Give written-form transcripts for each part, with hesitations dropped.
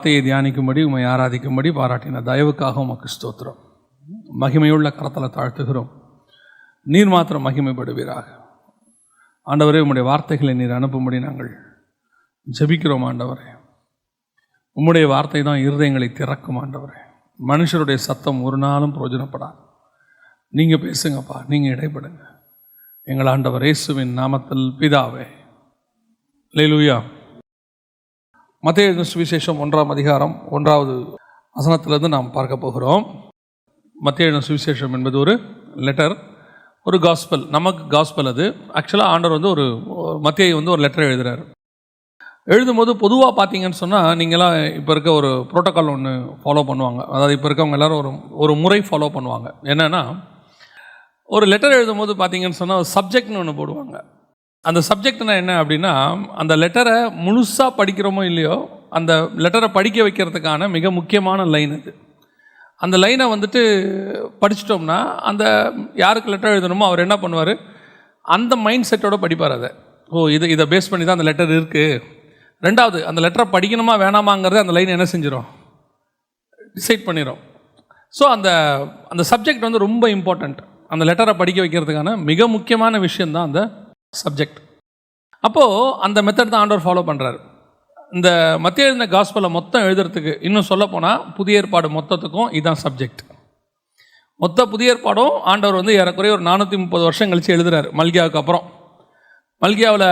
வார்த்தையை தியானிக்கும்படி உம்மை ஆராதிக்கும்படி பாராட்டின தயவுக்காக உமக்கு ஸ்தோத்திரம். மகிமையுள்ள கரத்தில் தாழ்த்துகிறோம். நீர் மாத்திரம் மகிமைப்படுவீராக. ஆண்டவரே, உம்முடைய வார்த்தைகளை நீர் அனுப்பும்படி நாங்கள் ஜெபிக்கிறோம். ஆண்டவரே, உம்முடைய வார்த்தை தான் இருதயங்களை திறக்கும். ஆண்டவரே, மனுஷருடைய சத்தம் ஒரு நாளும் பிரயோஜனப்படாது. நீங்கள் பேசுங்கப்பா, நீங்கள் இடைப்படுங்க. எங்கள் ஆண்டவர் இயேசுவின் நாமத்தில் பிதாவே. அல்லேலூயா. மத்தேயு எழுதின சுவிசேஷம் 1ஆம் அதிகாரம் 1வது வசனத்திலிருந்து நாம் பார்க்க போகிறோம். மத்தேயு எழுதின சுவிசேஷம் என்பது ஒரு லெட்டர், ஒரு காஸ்பல். நமக்கு காஸ்பல் அது. ஆக்சுவலாக ஆண்டவர் ஒரு மத்தேயு ஒரு லெட்டர் எழுதுகிறார். எழுதும்போது பொதுவாக பார்த்தீங்கன்னு சொன்னால், நீங்களாம் இப்போ இருக்க ஒரு ப்ரோட்டோக்கால் ஒன்று ஃபாலோ பண்ணுவாங்க. அதாவது இப்போ இருக்கவங்க எல்லோரும் ஒரு முறை ஃபாலோ பண்ணுவாங்க. என்னென்னா, ஒரு லெட்டர் எழுதும்போது பார்த்தீங்கன்னு சொன்னால் சப்ஜெக்ட்னு ஒன்று போடுவாங்க. அந்த சப்ஜெக்ட்னா என்ன அப்படின்னா, அந்த லெட்டரை முழுசாக படிக்கிறோமோ இல்லையோ, அந்த லெட்டரை படிக்க வைக்கிறதுக்கான மிக முக்கியமான லைன் அது. அந்த லைனை படிச்சிட்டோம்னா, அந்த யாருக்கு லெட்டர் எழுதணுமோ அவர் என்ன பண்ணுவார், அந்த மைண்ட் செட்டோடு படிப்பார். அதை இதை பேஸ் பண்ணி தான் அந்த லெட்டர் இருக்குது. ரெண்டாவது, அந்த லெட்டரை படிக்கணுமா வேணாமாங்கிறத அந்த லைன் என்ன செஞ்சிடும், டிசைட் பண்ணிடும். ஸோ அந்த சப்ஜெக்ட் ரொம்ப இம்பார்ட்டண்ட். அந்த லெட்டரை படிக்க வைக்கிறதுக்கான மிக முக்கியமான விஷயந்தான் அந்த சப்ஜெக்ட். அப்போது அந்த மெத்தட் தான் ஆண்டவர் ஃபாலோ பண்ணுறாரு. இந்த மத்தேயு எழுதின காஸ்பலை மொத்தம் எழுதுறதுக்கு, இன்னும் சொல்லப்போனால் புதிய ஏற்பாடு மொத்தத்துக்கும் இதுதான் சப்ஜெக்ட். மொத்த புதிய ஏற்பாடும் ஆண்டவர் ஏறக்குறைய ஒரு 430 வருஷம் கழித்து எழுதுகிறார். மல்கியாவுக்கு அப்புறம், மல்கியாவில்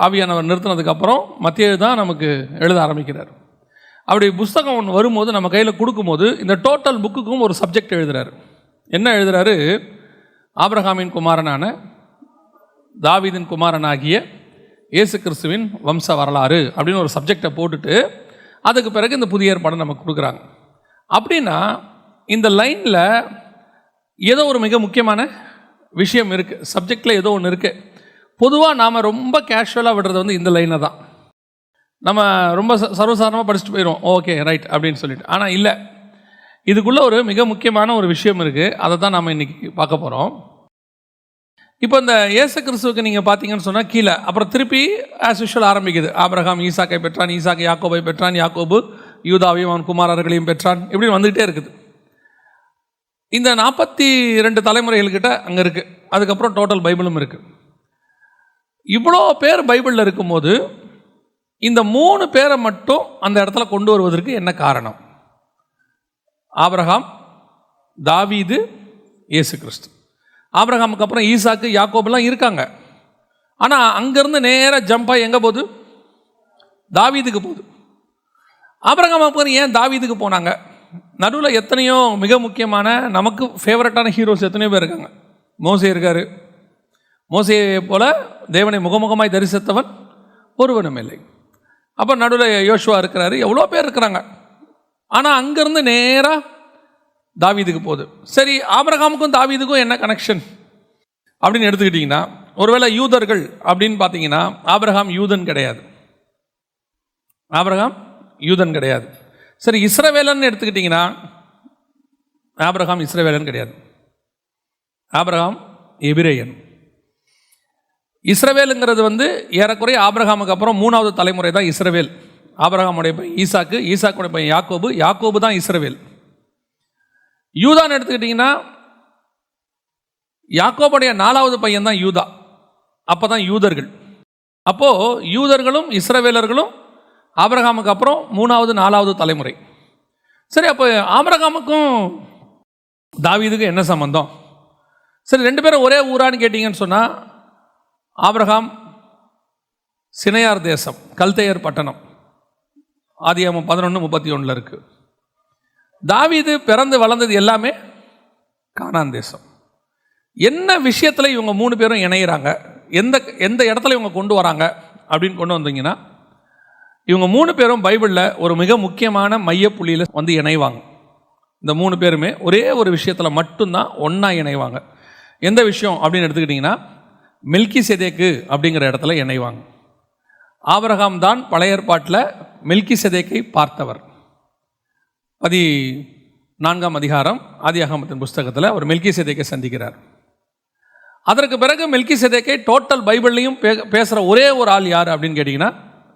ஆவியானவர் நிறுத்தினதுக்கப்புறம் மத்தேயு தான் நமக்கு எழுத ஆரம்பிக்கிறார். அப்படி புஸ்தகம் ஒன்று வரும்போது நம்ம கையில் கொடுக்கும்போது இந்த டோட்டல் புக்குக்கும் ஒரு சப்ஜெக்ட் எழுதுகிறார். என்ன எழுதுகிறாரு, ஆபிரகாமின் குமாரனான தாவீதின் குமாரனாகிய இயேசு கிறிஸ்துவின் வம்ச வரலாறு அப்படின்னு ஒரு சப்ஜெக்டை போட்டுட்டு, அதுக்கு பிறகு இந்த புதிய ஏற்பாடை நமக்கு கொடுக்குறாங்க. அப்படின்னா இந்த லைனில் ஏதோ ஒரு மிக முக்கியமான விஷயம் இருக்குது, சப்ஜெக்டில் ஏதோ ஒன்று இருக்குது. பொதுவாக நாம் ரொம்ப கேஷுவலாக விடுறது இந்த லைனை தான். நம்ம ரொம்ப சர்வசாதாரணமாக படிச்சுட்டு போயிடுவோம், ஓகே ரைட் அப்படின்னு சொல்லிட்டு. ஆனால் இல்லை, இதுக்குள்ளே ஒரு மிக முக்கியமான ஒரு விஷயம் இருக்குது. அதை தான் நாம் இன்றைக்கி பார்க்க போகிறோம். இப்போ இந்த இயேசு கிறிஸ்துவுக்கு நீங்கள் பார்த்தீங்கன்னு சொன்னால் கீழே அப்புறம் திருப்பி ஆஸ் யூஷுவல் ஆரம்பிக்குது. ஆபிரகாம் ஈசாக்கை பெற்றான், ஈசாக்கு யாக்கோபை பெற்றான், யாக்கோபு யூதாவையும் அவன் குமாரர்களையும் பெற்றான், இப்படி வந்துகிட்டே இருக்குது. இந்த 42 தலைமுறைகள்கிட்ட அங்கே இருக்குது. அதுக்கப்புறம் டோட்டல் பைபிளும் இருக்குது. இவ்வளோ பேர் பைபிளில் இருக்கும்போது இந்த 3 பேரை மட்டும் அந்த இடத்துல கொண்டு வருவதற்கு என்ன காரணம்? ஆபிரகாம், தாவீது, இயேசு கிறிஸ்து. ஆபிரகாமுக்கு அப்புறம் ஈசாக்கு, யாக்கோபெல்லாம் இருக்காங்க. ஆனால் அங்கேருந்து நேராக ஜம்பாக எங்கே போகுது, தாவீதுக்கு போகுது. ஆபிரகாம் அப்புறம் ஏன் தாவீதுக்கு போனாங்க? நடுவில் எத்தனையோ மிக முக்கியமான நமக்கு ஃபேவரட்டான ஹீரோஸ் எத்தனையோ பேர் இருக்காங்க. மோசே இருக்கார். மோசேயை போல தேவனை முகமுகமாய் தரிசித்தவன் ஒருவனும் இல்லை. அப்போ நடுவில் யோசுவா இருக்கிறாரு. எவ்வளோ பேர் இருக்கிறாங்க. ஆனால் அங்கேருந்து நேராக தாவீதுக்கு போகுது. சரி, ஆபிரகாமுக்கும் தாவீதுக்கும் என்ன கனெக்ஷன் அப்படின்னு எடுத்துக்கிட்டிங்கன்னா, ஒருவேளை யூதர்கள் அப்படின்னு பார்த்தீங்கன்னா, ஆபிரகாம் யூதன் கிடையாது. ஆபிரகாம் யூதன் கிடையாது. சரி, இஸ்ரவேலன் எடுத்துக்கிட்டிங்கன்னா, ஆபிரகாம் இஸ்ரவேலன் கிடையாது. ஆபிரகாம் எபிரேயன். இஸ்ரவேலுங்கிறது ஏறக்குறைய ஆபிரகாமுக்கு அப்புறம் 3வது தலைமுறை தான் இஸ்ரவேல். ஆபிரகாமுடைய பையன் ஈசாக்கு, ஈசாக்குடைய பையன் யாக்கோபு, யாக்கோபு தான் இஸ்ரவேல். யூதான்னு எடுத்துக்கிட்டிங்கன்னா, யாக்கோபுடைய 4வது பையன் தான் யூதா. அப்போ தான் யூதர்கள். அப்போது யூதர்களும் இஸ்ரவேலர்களும் ஆபிரகாமுக்கு அப்புறம் 3வது 4வது தலைமுறை. சரி, அப்போ ஆபிரகாமுக்கும் தாவீதுக்கும் என்ன சம்பந்தம்? சரி, 2 பேரும் ஒரே ஊரான்னு கேட்டிங்கன்னு சொன்னால், ஆபிரகாம் சினையார் தேசம், கல்தேயர் பட்டணம், ஆதியாகமம் 11:31 இருக்குது. தாவீது பிறந்து வளர்ந்தது எல்லாமே கானான் தேசம். என்ன விஷயத்தில் இவங்க 3 பேரும் இணைகிறாங்க, எந்த இடத்துல இவங்க கொண்டு வராங்க அப்படின்னு கொண்டு வந்தீங்கன்னா, இவங்க 3 பேரும் பைபிளில் ஒரு மிக முக்கியமான மையப்புள்ளியில் இணைவாங்க. இந்த 3 பேருமே ஒரே ஒரு விஷயத்தில் மட்டும்தான் ஒன்றா இணைவாங்க. எந்த விஷயம் அப்படின்னு எடுத்துக்கிட்டிங்கன்னா, மெல்கிசேதேக்கு அப்படிங்கிற இடத்துல இணைவாங்க. ஆபிரகாம் தான் பழைய ஏற்பாட்டில் மெல்கிசேதேக்கை பார்த்தவர். 14ஆம் அதிகாரம் ஆதியாகமத்தின் புஸ்தகத்தில் அவர் மெல்கிசேதேக்கை சந்திக்கிறார். அதற்கு பிறகு மெல்கிசேதேக்கை டோட்டல் பைபிள்லையும் பேசுகிற ஒரே ஒரு ஆள் யார் அப்படின்னு கேட்டிங்கன்னா,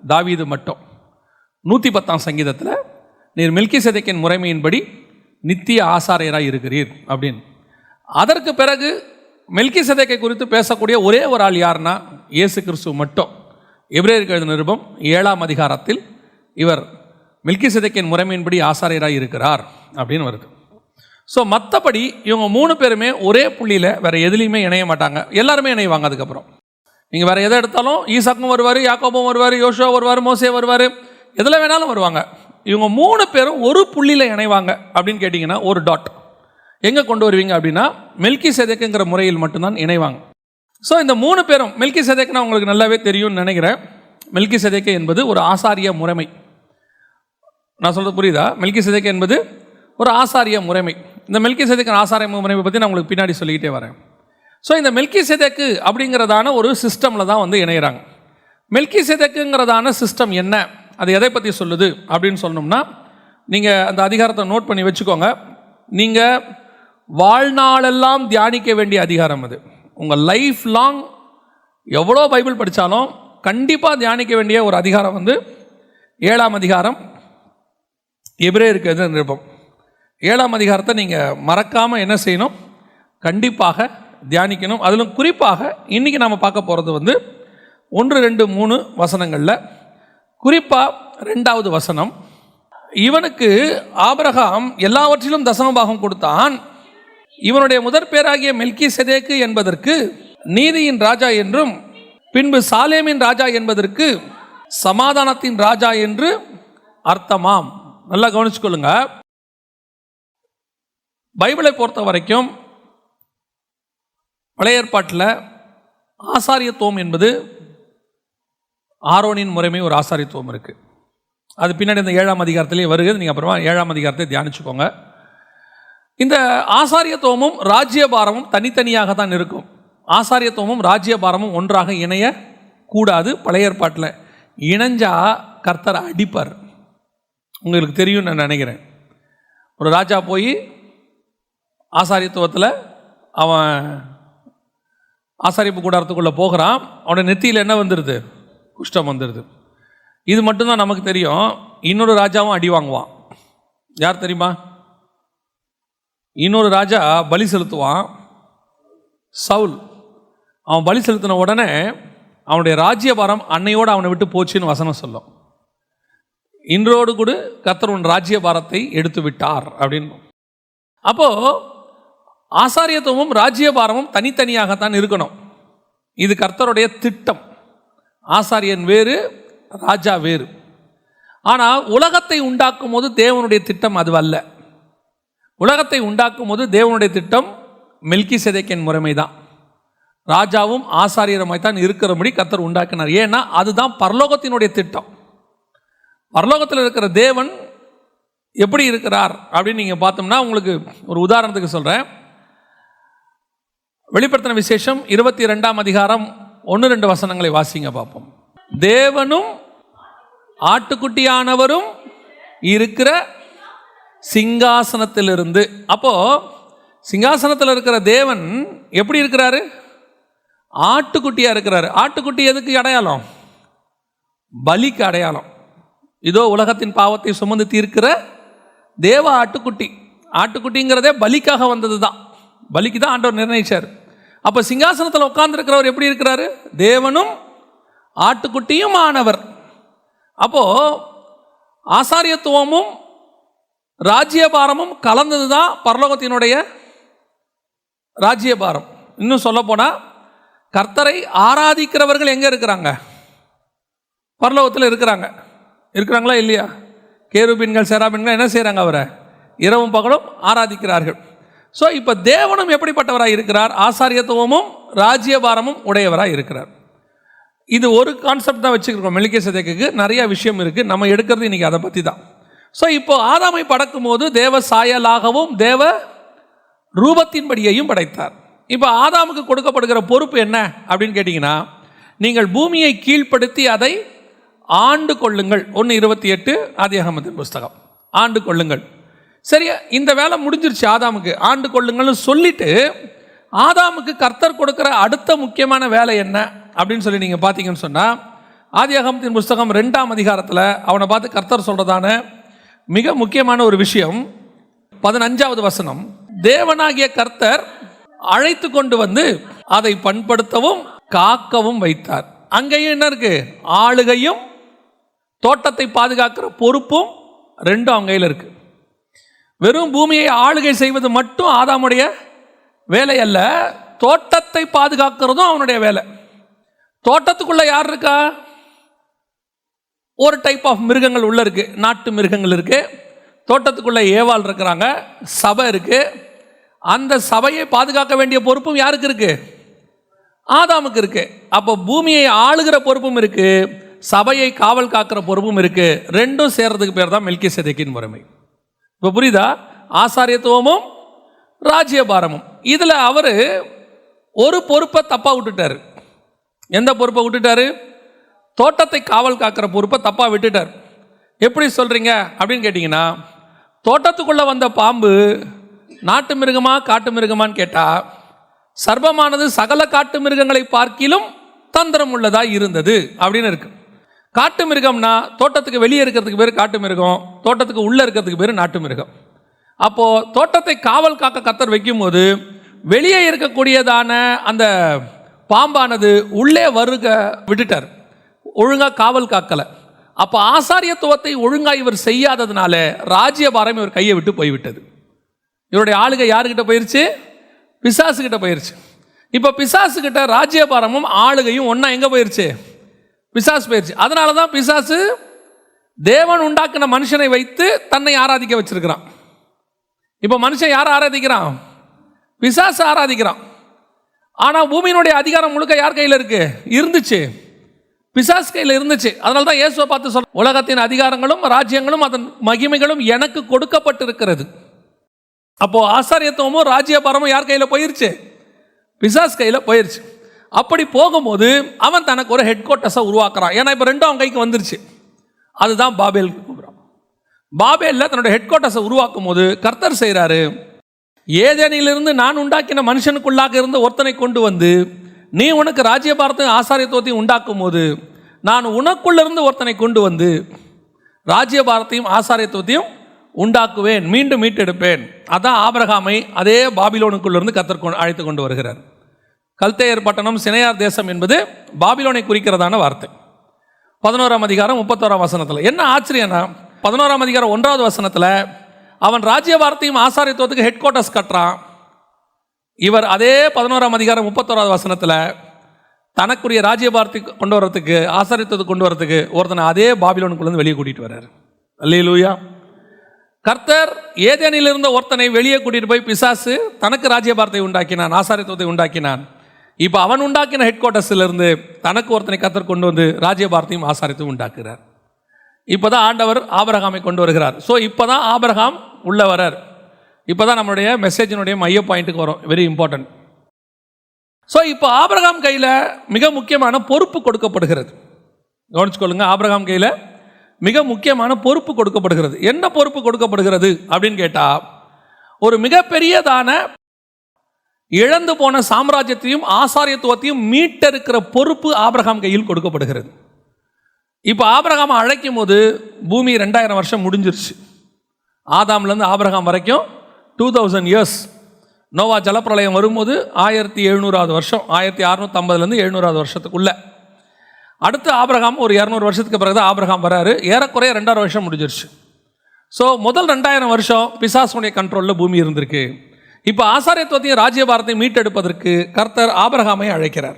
தாவீது மட்டும். 110ஆம் சங்கீதத்தில் நீர் மெல்கிசேதேக்கின் முறைமையின்படி நித்திய ஆசாரியராக இருக்கிறீர் அப்படின்னு. அதற்கு பிறகு மெல்கிசேதேக்கை குறித்து பேசக்கூடிய ஒரே ஒரு ஆள் யாருன்னா இயேசு கிறிஸ்து மட்டும். எபிரேயருக்கு எழுதின நிருபம் 7ஆம் அதிகாரத்தில் இவர் மெல்கிசேதேக்கின் முறைமையின்படி ஆசாரியராக இருக்கிறார் அப்படின்னு வருது. ஸோ மற்றபடி இவங்க 3 பேருமே ஒரே புள்ளியில் வேறு எதுலேயுமே இணைய மாட்டாங்க. எல்லாருமே இணைவாங்க. அதுக்கப்புறம் நீங்கள் வேறு எதை எடுத்தாலும் ஈசாக்கும் வருவார், யாக்கோபும் வருவார், யோசுவா வருவார், மோசே வருவார், எதில் வேணாலும் வருவாங்க. இவங்க 3 பேரும் ஒரு புள்ளியில் இணைவாங்க அப்படின்னு கேட்டிங்கன்னா ஒரு டாட் எங்கே கொண்டு வருவீங்க அப்படின்னா மெல்கிசேதேக்குங்கிற முறையில் மட்டும்தான் இணைவாங்க. ஸோ இந்த 3 பேரும் மெல்கிசேதேக்குன்னா உங்களுக்கு நல்லாவே தெரியும்னு நினைக்கிறேன். மெல்கிசேதேக்கு என்பது ஒரு ஆசாரிய முறைமை. நான் சொல்கிறது புரியுதா? மெல்கிசேதேக்கு என்பது ஒரு ஆசாரிய முறைமை. இந்த மெல்கிசேதேக்கின் ஆசாரிய முறைமை பற்றி நான் உங்களுக்கு பின்னாடி சொல்லிக்கிட்டே வரேன். ஸோ இந்த மெல்கிசேதேக்கு அப்படிங்கிறதான ஒரு சிஸ்டமில் தான் வந்து இணைகிறாங்க. மெல்கிசேதேக்குங்கிறதான சிஸ்டம் என்ன, அது எதை பற்றி சொல்லுது அப்படின்னு சொன்னோம்னா, நீங்கள் அந்த அதிகாரத்தை நோட் பண்ணி வச்சுக்கோங்க. நீங்கள் வாழ்நாளெல்லாம் தியானிக்க வேண்டிய அதிகாரம் அது. உங்கள் லைஃப் லாங் எவ்வளோ பைபிள் படித்தாலும் கண்டிப்பாக தியானிக்க வேண்டிய ஒரு அதிகாரம் வந்து 7ஆம் அதிகாரம் எபிரேயருக்கு எழுதின நிருபம். 7ஆம் அதிகாரத்தை நீங்கள் மறக்காமல் என்ன செய்யணும், கண்டிப்பாக தியானிக்கணும். அதிலும் குறிப்பாக இன்றைக்கி நாம் பார்க்க போகிறது வந்து 1, 2, 3 வசனங்களில் குறிப்பாக 2வது வசனம். இவனுக்கு ஆபிரகாம் எல்லாவற்றிலும் தசமபாகம் கொடுத்தான். இவனுடைய முதற் பேராகிய மெல்கிசேதேக்கு என்பதற்கு நீதியின் ராஜா என்றும், பின்பு சாலேமின் ராஜா என்பதற்கு சமாதானத்தின் ராஜா என்று அர்த்தமாம். நல்லா கவனிச்சுக்கொள்ளுங்க. பைபிளை பொறுத்த வரைக்கும் பழைய ஏற்பாட்டில் ஆசாரியத்துவம் என்பது ஆரோனின் முறைமை ஒரு ஆசாரியத்துவம் இருக்குது. அது பின்னாடி இந்த 7ஆம் அதிகாரத்திலே வருகிறது. நீங்கள் அப்புறமா 7ஆம் அதிகாரத்தை தியானிச்சுக்கோங்க. இந்த ஆசாரியத்துவமும் ராஜ்யபாரமும் தனித்தனியாக தான் இருக்கும். ஆசாரியத்துவமும் ராஜ்யபாரமும் ஒன்றாக இணைய கூடாது. பழைய ஏற்பாட்டில் இணைஞ்சா கர்த்தர் அடிப்பார். உங்களுக்கு தெரியும் நான் நினைக்கிறேன். ஒரு ராஜா போய் ஆசாரியத்துவத்தில் அவன் ஆசாரிப்பு கூடாரத்துக்குள்ளே போகிறான். அவனோட நெத்தியில் என்ன வந்துடுது, குஷ்டம் வந்துடுது. இது மட்டும்தான் நமக்கு தெரியும். இன்னொரு ராஜாவும் அடி வாங்குவான். யார் தெரியுமா? இன்னொரு ராஜா பலி செலுத்துவான், சவுல். அவன் பலி செலுத்தின உடனே அவனுடைய ராஜ்யபாரம் அன்னையோடு அவனை விட்டு போச்சுன்னு வசனம் சொல்லும். இன்றோடு கூட கர்த்தர் உன் ராஜ்யபாரத்தை எடுத்து விட்டார் அப்படின்னு. அப்போது ஆசாரியத்துவமும் ராஜ்யபாரமும் தனித்தனியாகத்தான் இருக்கணும். இது கர்த்தருடைய திட்டம். ஆசாரியன் வேறு, ராஜா வேறு. ஆனால் உலகத்தை உண்டாக்கும் போது தேவனுடைய திட்டம் அது அல்ல. உலகத்தை உண்டாக்கும் போது தேவனுடைய திட்டம் மெல்கிசேதேக்கின் முறைமை தான். ராஜாவும் ஆசாரியருமாய் தான் இருக்கிறபடி கர்த்தர் உண்டாக்கினார். ஏன்னா அதுதான் பரலோகத்தினுடைய திட்டம். பரலோகத்தில் இருக்கிற தேவன் எப்படி இருக்கிறார் அப்படின்னு நீங்கள் பார்த்தோம்னா, உங்களுக்கு ஒரு உதாரணத்துக்கு சொல்கிறேன். வெளிப்படுத்தின விசேஷம் 22ஆம் அதிகாரம் 1, 2 வசனங்களை வாசிங்க பார்ப்போம். தேவனும் ஆட்டுக்குட்டியானவரும் இருக்கிற சிங்காசனத்திலிருந்து. அப்போ சிங்காசனத்தில் இருக்கிற தேவன் எப்படி இருக்கிறாரு? ஆட்டுக்குட்டியா இருக்கிறாரு. ஆட்டுக்குட்டி எதுக்கு அடையாளம்? பலிக்கு அடையாளம். இதோ உலகத்தின் பாவத்தை சுமந்து தீர்க்கிற தேவ ஆட்டுக்குட்டி. ஆட்டுக்குட்டிங்கிறதே பலிக்காக வந்தது தான். பலிக்கு தான் ஆண்டவர் நிர்ணயிச்சார். அப்போ சிங்காசனத்தில் உட்கார்ந்துருக்கிறவர் எப்படி இருக்கிறாரு? தேவனும் ஆட்டுக்குட்டியும் ஆனவர். அப்போ ஆசாரியத்துவமும் ராஜ்யபாரமும் கலந்தது தான் பரலோகத்தினுடைய ராஜ்யபாரம். இன்னும் சொல்ல போனால் கர்த்தரை ஆராதிக்கிறவர்கள் எங்கே இருக்கிறாங்க? பரலோகத்தில் இருக்கிறாங்க. இருக்கிறாங்களா இல்லையா? கேருபீன்கள் செராபீன்கள் என்ன செய்கிறாங்க? அவரை இரவும் பகலும் ஆராதிக்கிறார்கள். ஸோ இப்போ தேவனும் எப்படிப்பட்டவராக இருக்கிறார்? ஆசாரியத்துவமும் ராஜ்யபாரமும் உடையவராக இருக்கிறார். இது ஒரு கான்செப்ட் தான் வச்சுக்கிறோம். மெல்கிசேதேக்குக்கு நிறைய விஷயம் இருக்குது. நம்ம எடுக்கிறது இன்றைக்கி அதை பற்றி தான். ஸோ இப்போ ஆதாமை படைக்கும் போது தேவ சாயலாகவும் தேவ ரூபத்தின்படியையும் படைத்தார். இப்போ ஆதாமுக்கு கொடுக்கப்படுகிற பொறுப்பு என்ன அப்படின்னு கேட்டிங்கன்னா, நீங்கள் பூமியை கீழ்ப்படுத்தி அதை ஆண்டு கொள்ளுங்கள். 1:28 ஆதியாகமத்தின் புஸ்தகம். ஆண்டு கொள்ளுங்கள். சரியா, இந்த வேலை முடிஞ்சிருச்சு. ஆதாமுக்கு ஆண்டு கொள்ளுங்கள்னு சொல்லிட்டு ஆதாமுக்கு கர்த்தர் கொடுக்குற அடுத்த முக்கியமான வேலை என்ன அப்படின்னு சொல்லி நீங்கள் பார்த்தீங்கன்னு சொன்னால், ஆதியாகமத்தின் புஸ்தகம் 2ஆம் அதிகாரத்தில் அவனை பார்த்து கர்த்தர் சொல்கிறதான மிக முக்கியமான ஒரு விஷயம். 15வது வசனம், தேவனாகிய கர்த்தர் அழைத்து கொண்டு வந்து அதை பண்படுத்தவும் காக்கவும் வைத்தார். அங்கேயும் என்ன இருக்கு? ஆளுகையும் தோட்டத்தை பாதுகாக்கிற பொறுப்பும் ரெண்டும் அவங்க கையில் இருக்கு. வெறும் பூமியை ஆளுகை செய்வது மட்டும் ஆதாமுடைய வேலை அல்ல, தோட்டத்தை பாதுகாக்கிறதும் அவனுடைய வேலை. தோட்டத்துக்குள்ள யார் இருக்கா? ஒரு டைப் ஆஃப் மிருகங்கள் உள்ள இருக்கு, நாட்டு மிருகங்கள் இருக்கு. தோட்டத்துக்குள்ள ஏவாள் இருக்கிறாங்க, சபை இருக்கு. அந்த சபையை பாதுகாக்க வேண்டிய பொறுப்பும் யாருக்கு இருக்கு? ஆதாமுக்கு இருக்கு. அப்போ பூமியை ஆளுகிற பொறுப்பும் இருக்கு, சபையை காவல் காக்கிற பொறுப்பும் இருக்கு. ரெண்டும் சேர்றதுக்கு பேர் தான் மெல்கிசேதேக்கின் முறைமை. இப்போ புரியுதா? ஆசாரியத்துவமும் ராஜ்யபாரமும். இதில் அவர் ஒரு பொறுப்பை தப்பா விட்டுட்டார். எந்த பொறுப்பை விட்டுட்டாரு? தோட்டத்தை காவல் காக்கிற பொறுப்பை தப்பா விட்டுட்டார். எப்படி சொல்றீங்க அப்படின்னு கேட்டீங்கன்னா, தோட்டத்துக்குள்ள வந்த பாம்பு நாட்டு மிருகமா காட்டு மிருகமான்னு கேட்டா, சர்ப்பமானது சகல காட்டு மிருகங்களை பார்க்கிலும் தந்திரம் உள்ளதா இருந்தது அப்படின்னு இருக்கு. காட்டு மிருகம்னா தோட்டத்துக்கு வெளியே இருக்கிறதுக்கு பேர் காட்டு மிருகம், தோட்டத்துக்கு உள்ள இருக்கிறதுக்கு பேர் நாட்டு மிருகம். அப்போ தோட்டத்தை காவல் காக்க கர்த்தர் வைக்கும் போது வெளியே இருக்கக்கூடியதான அந்த பாம்பானது உள்ளே வருக விட்டுட்டார், ஒழுங்கா காவல் காக்கல. அப்போ ஆசாரியத்துவத்தை ஒழுங்கா இவர் செய்யாததுனால ராஜ்யபாரம் இவர் கையை விட்டு போய்விட்டது. இவருடைய ஆளுகை யாருக்கிட்ட போயிருச்சு? பிசாசுகிட்ட போயிருச்சு. இப்போ பிசாசுகிட்ட ராஜ்யபாரமும் ஆளுகையும் ஒன்னா எங்க போயிருச்சு? பிசாசு போயிருச்சு. அதனால தான் பிசாசு தேவன் உண்டாக்கின மனுஷனை வைத்து தன்னை ஆராதிக்க வச்சிருக்கிறான். இப்போ மனுஷன் யாரை ஆராதிக்கிறான்? பிசாசு ஆராதிக்கிறான். ஆனால் பூமியினுடைய அதிகாரம் முழுக்க யார் கையில் இருக்கு? இருந்துச்சு, பிசாசு கையில் இருந்துச்சு. அதனால தான் இயேசுவை பார்த்து சொல்ற, உலகத்தின் அதிகாரங்களும் ராஜ்யங்களும் அதன் மகிமைகளும் எனக்கு கொடுக்கப்பட்டிருக்கிறது. அப்போ ஆசாரியத்துவமும் ராஜ்யபாரமும் யார் கையில் போயிருச்சு? பிசாசு கையில் போயிருச்சு. அப்படி போகும்போது அவன் தனக்கு ஒரு ஹெட் குவார்ட்டர்ஸை உருவாக்குறான். ஏன்னா இப்போ ரெண்டும் அவன் கைக்கு வந்துருச்சு. அதுதான் பாபேல் கூப்பிடுறான். பாபேலில் தன்னோட ஹெட் குவார்ட்டர்ஸை உருவாக்கும் போது கர்த்தர் செய்கிறாரு, ஏதேனிலிருந்து நான் உண்டாக்கின மனுஷனுக்குள்ளாக இருந்து ஒருத்தனை கொண்டு வந்து நீ உனக்கு ராஜ்யபாரத்தையும் ஆசாரியத்துவத்தையும் உண்டாக்கும் போது நான் உனக்குள்ளிருந்து ஒருத்தனை கொண்டு வந்து ராஜ்யபாரத்தையும் ஆசாரியத்துவத்தையும் உண்டாக்குவேன், மீண்டும் மீட்டெடுப்பேன். அதான் ஆபிரகாமை அதே பாபிலோனுக்குள்ளிருந்து கர்த்தர் அழைத்து கொண்டு வருகிறார். கல்தேயர் பட்டணம் சினையார் தேசம் என்பது பாபிலோனை குறிக்கிறதான வார்த்தை. 11ஆம் அதிகாரம் 31ஆம் வசனத்தில் என்ன ஆச்சரியம்னா, 11ஆம் அதிகாரம் 1வது வசனத்தில் அவன் ராஜ்யபாரத்தையும் ஆசாரியத்துவத்துக்கு ஹெட் குவார்ட்டர்ஸ் கட்டுறான். இவர் அதே 11ஆம் அதிகாரம் 31வது வசனத்தில் தனக்குரிய ராஜ்யபாரத்தை கொண்டு வரத்துக்கு ஆசாரியத்துவத்தை கொண்டு வரத்துக்கு ஒருத்தனை அதே பாபிலோனுக்குள்ளேருந்து வெளியே கூட்டிகிட்டு வர்றார். அல்லேலூயா. கர்த்தர் ஏதேனில் இருந்த ஒருத்தனை வெளியே கூட்டிகிட்டு போய் பிசாசு தனக்கு ராஜ்யபாரத்தை உண்டாக்கினான், ஆசாரியத்துவத்தை உண்டாக்கினான். இப்போ அவன் உண்டாக்கின ஹெட் குவார்ட்டர்ஸிலிருந்து தனக்கு ஒருத்தனை கர்த்தர் கொண்டு வந்து ராஜ்யபாரத்தையும் ஆசாரியத்தையும் உண்டாக்குறார். இப்போ தான் ஆண்டவர் ஆபிரகாமை கொண்டு வருகிறார். ஸோ இப்போ தான் ஆபிரகாம் உள்ள வரார். இப்போ தான் நம்மளுடைய மெசேஜினுடைய மைய பாயிண்ட்டுக்கு வரும். Very important. ஸோ இப்போ ஆபிரகாம் கையில் மிக முக்கியமான பொறுப்பு கொடுக்கப்படுகிறது. கவனிச்சுக்கொள்ளுங்க, ஆபிரகாம் கையில் மிக முக்கியமான பொறுப்பு கொடுக்கப்படுகிறது. என்ன பொறுப்பு கொடுக்கப்படுகிறது அப்படின்னு கேட்டால், ஒரு மிகப்பெரியதான இழந்து போன சாம்ராஜ்யத்தையும் ஆசாரியத்துவத்தையும் மீட்டெடுக்கிற பொறுப்பு ஆபிரகாம் கையில் கொடுக்கப்படுகிறது. இப்போ ஆபிரகாம் அழைக்கும் போது பூமி 2000 வருஷம் முடிஞ்சிருச்சு. ஆதாம்லேருந்து ஆபிரகாம் வரைக்கும் 2000 இயர்ஸ். நோவா ஜலப்பிரளயம் வரும்போது 1700வது வருஷம், 1650லேருந்து 700வது வருஷத்துக்குள்ள. அடுத்து ஆபிரகாம் ஒரு 200 வருஷத்துக்கு பிறகு தான் ஆபிரகாம் வராரு. ஏறக்குறைய 2000 வருஷம் முடிஞ்சிருச்சு. ஸோ முதல் 2000 வருஷம் பிசாசுடைய கண்ட்ரோலில் பூமி இருந்திருக்கு. இப்போ ஆசாரியத்துவத்தையும் ராஜ்யபாரத்தையும் மீட்டெடுப்பதற்கு கர்த்தர் ஆபிரகாமை அழைக்கிறார்.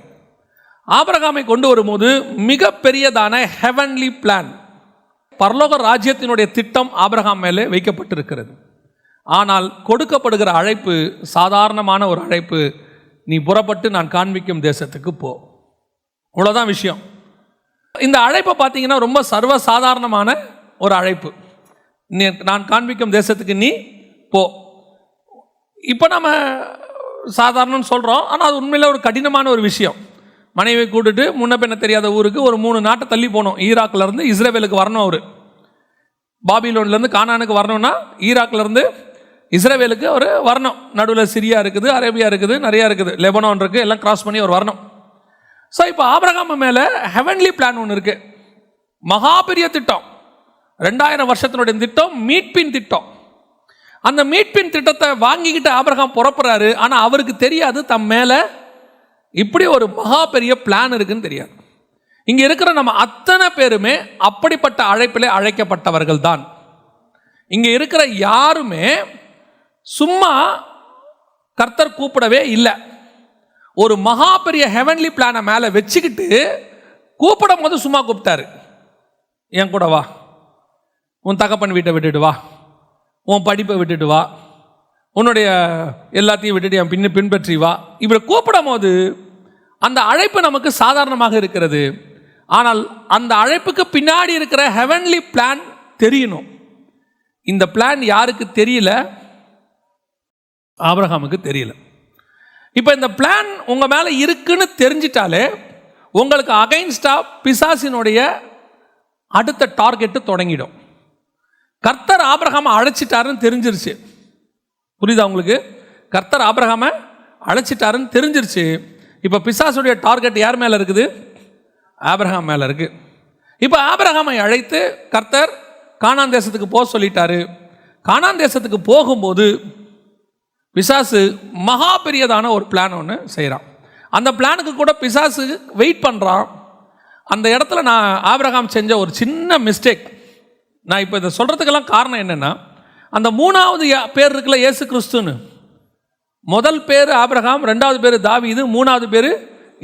ஆபிரகாமை கொண்டு வரும்போது மிகப்பெரியதான ஹெவன்லி பிளான், பரலோக ராஜ்யத்தினுடைய திட்டம் ஆபிரகாம் மேலே வைக்கப்பட்டிருக்கிறது. ஆனால் கொடுக்கப்படுகிற அழைப்பு சாதாரணமான ஒரு அழைப்பு. நீ புறப்பட்டு நான் காண்பிக்கும் தேசத்துக்கு போ. இவ்வளோதான் விஷயம். இந்த அழைப்பை பார்த்தீங்கன்னா ரொம்ப சர்வசாதாரணமான ஒரு அழைப்பு. நான் காண்பிக்கும் தேசத்துக்கு நீ போ. இப்போ நம்ம சாதாரணம்னு சொல்கிறோம், ஆனால் அது உண்மையில் ஒரு கடினமான ஒரு விஷயம். மனைவி கூட்டுட்டு முன்ன பின்ன தெரியாத ஊருக்கு ஒரு 3 நாட்டை தள்ளி போனோம். ஈராக்லேருந்து இஸ்ரேவேலுக்கு வரணும். அவர் பாபிலோன்லேருந்து கானானுக்கு வரணும்னா ஈராக்லேருந்து இஸ்ரேவேலுக்கு அவர் வரணும். நடுவில் சிரியா இருக்குது, அரேபியா இருக்குது, நிறையா இருக்குது, லெபனான் இருக்குது, எல்லாம் கிராஸ் பண்ணி அவர் வரணும். ஸோ இப்போ ஆபிரகாம் மேலே ஹெவன்லி பிளான் ஒன்று இருக்குது. மகா பெரிய திட்டம். 2000 வருஷத்தினுடைய திட்டம் மீட்பின் திட்டம். அந்த மீட்பின் திட்டத்தை வாங்கிக்கிட்டு ஆபிரகாம் புறப்படுறாரு. ஆனால் அவருக்கு தெரியாது தம் மேலே இப்படி ஒரு மகா பெரிய பிளான் இருக்குன்னு தெரியாது. இங்கே இருக்கிற நம்ம அத்தனை பேருமே அப்படிப்பட்ட அழைப்பிலே அழைக்கப்பட்டவர்கள் தான். இங்கே இருக்கிற யாருமே சும்மா கர்த்தர் கூப்பிடவே இல்லை. ஒரு மகா பெரிய ஹெவன்லி பிளானை மேலே வச்சுக்கிட்டு கூப்பிடும் போது சும்மா கூப்பிட்டாரு. என் கூட வா, உன் தகப்பன் வீட்டை விட்டுட்டு வா, உன் படிப்பை விட்டுட்டு வா, உன்னுடைய எல்லாத்தையும் விட்டுட்டு என் பின்பற்றி வா. இவரை கூப்பிடும் போது அந்த அழைப்பு நமக்கு சாதாரணமாக இருக்கிறது. ஆனால் அந்த அழைப்புக்கு பின்னாடி இருக்கிற ஹெவன்லி பிளான் தெரியணும். இந்த பிளான் யாருக்கு தெரியல? ஆபிரகாமுக்கு தெரியல. இப்போ இந்த பிளான் உங்க மேல இருக்குன்னு தெரிஞ்சிட்டாலே உங்களுக்கு அகைன்ஸ்டா பிசாசினுடைய அடுத்த டார்கெட் தொடங்கிடும். கர்த்தர் ஆபிரகாமை அழைச்சிட்டாருன்னு தெரிஞ்சிருச்சு. புரியுதா உங்களுக்கு? கர்த்தர் ஆபிரகாமை அழைச்சிட்டாருன்னு தெரிஞ்சிருச்சு. இப்போ பிசாசுடைய டார்கெட் யார் மேலே இருக்குது? ஆபிரகாம் மேலே இருக்கு. இப்போ ஆபிரகாமை அழைத்து கர்த்தர் கானான் தேசத்துக்கு போக சொல்லிட்டாரு. கானான் தேசத்துக்கு போகும்போது பிசாசு மகா பெரியதான ஒரு பிளான் ஒன்று செய்கிறான். அந்த பிளானுக்கு கூட பிசாசு வெயிட் பண்ணுறான். அந்த இடத்துல நான் ஆபிரகாம் செஞ்ச ஒரு சின்ன மிஸ்டேக். நான் இப்போ இதை சொல்கிறதுக்கெல்லாம் காரணம் என்னென்னா, அந்த 3வது பேர் இருக்குல்ல, இயேசு கிறிஸ்துன்னு. முதல் பேர் ஆபிரகாம், 2வது பேர் தாவீது, 3வது பேர்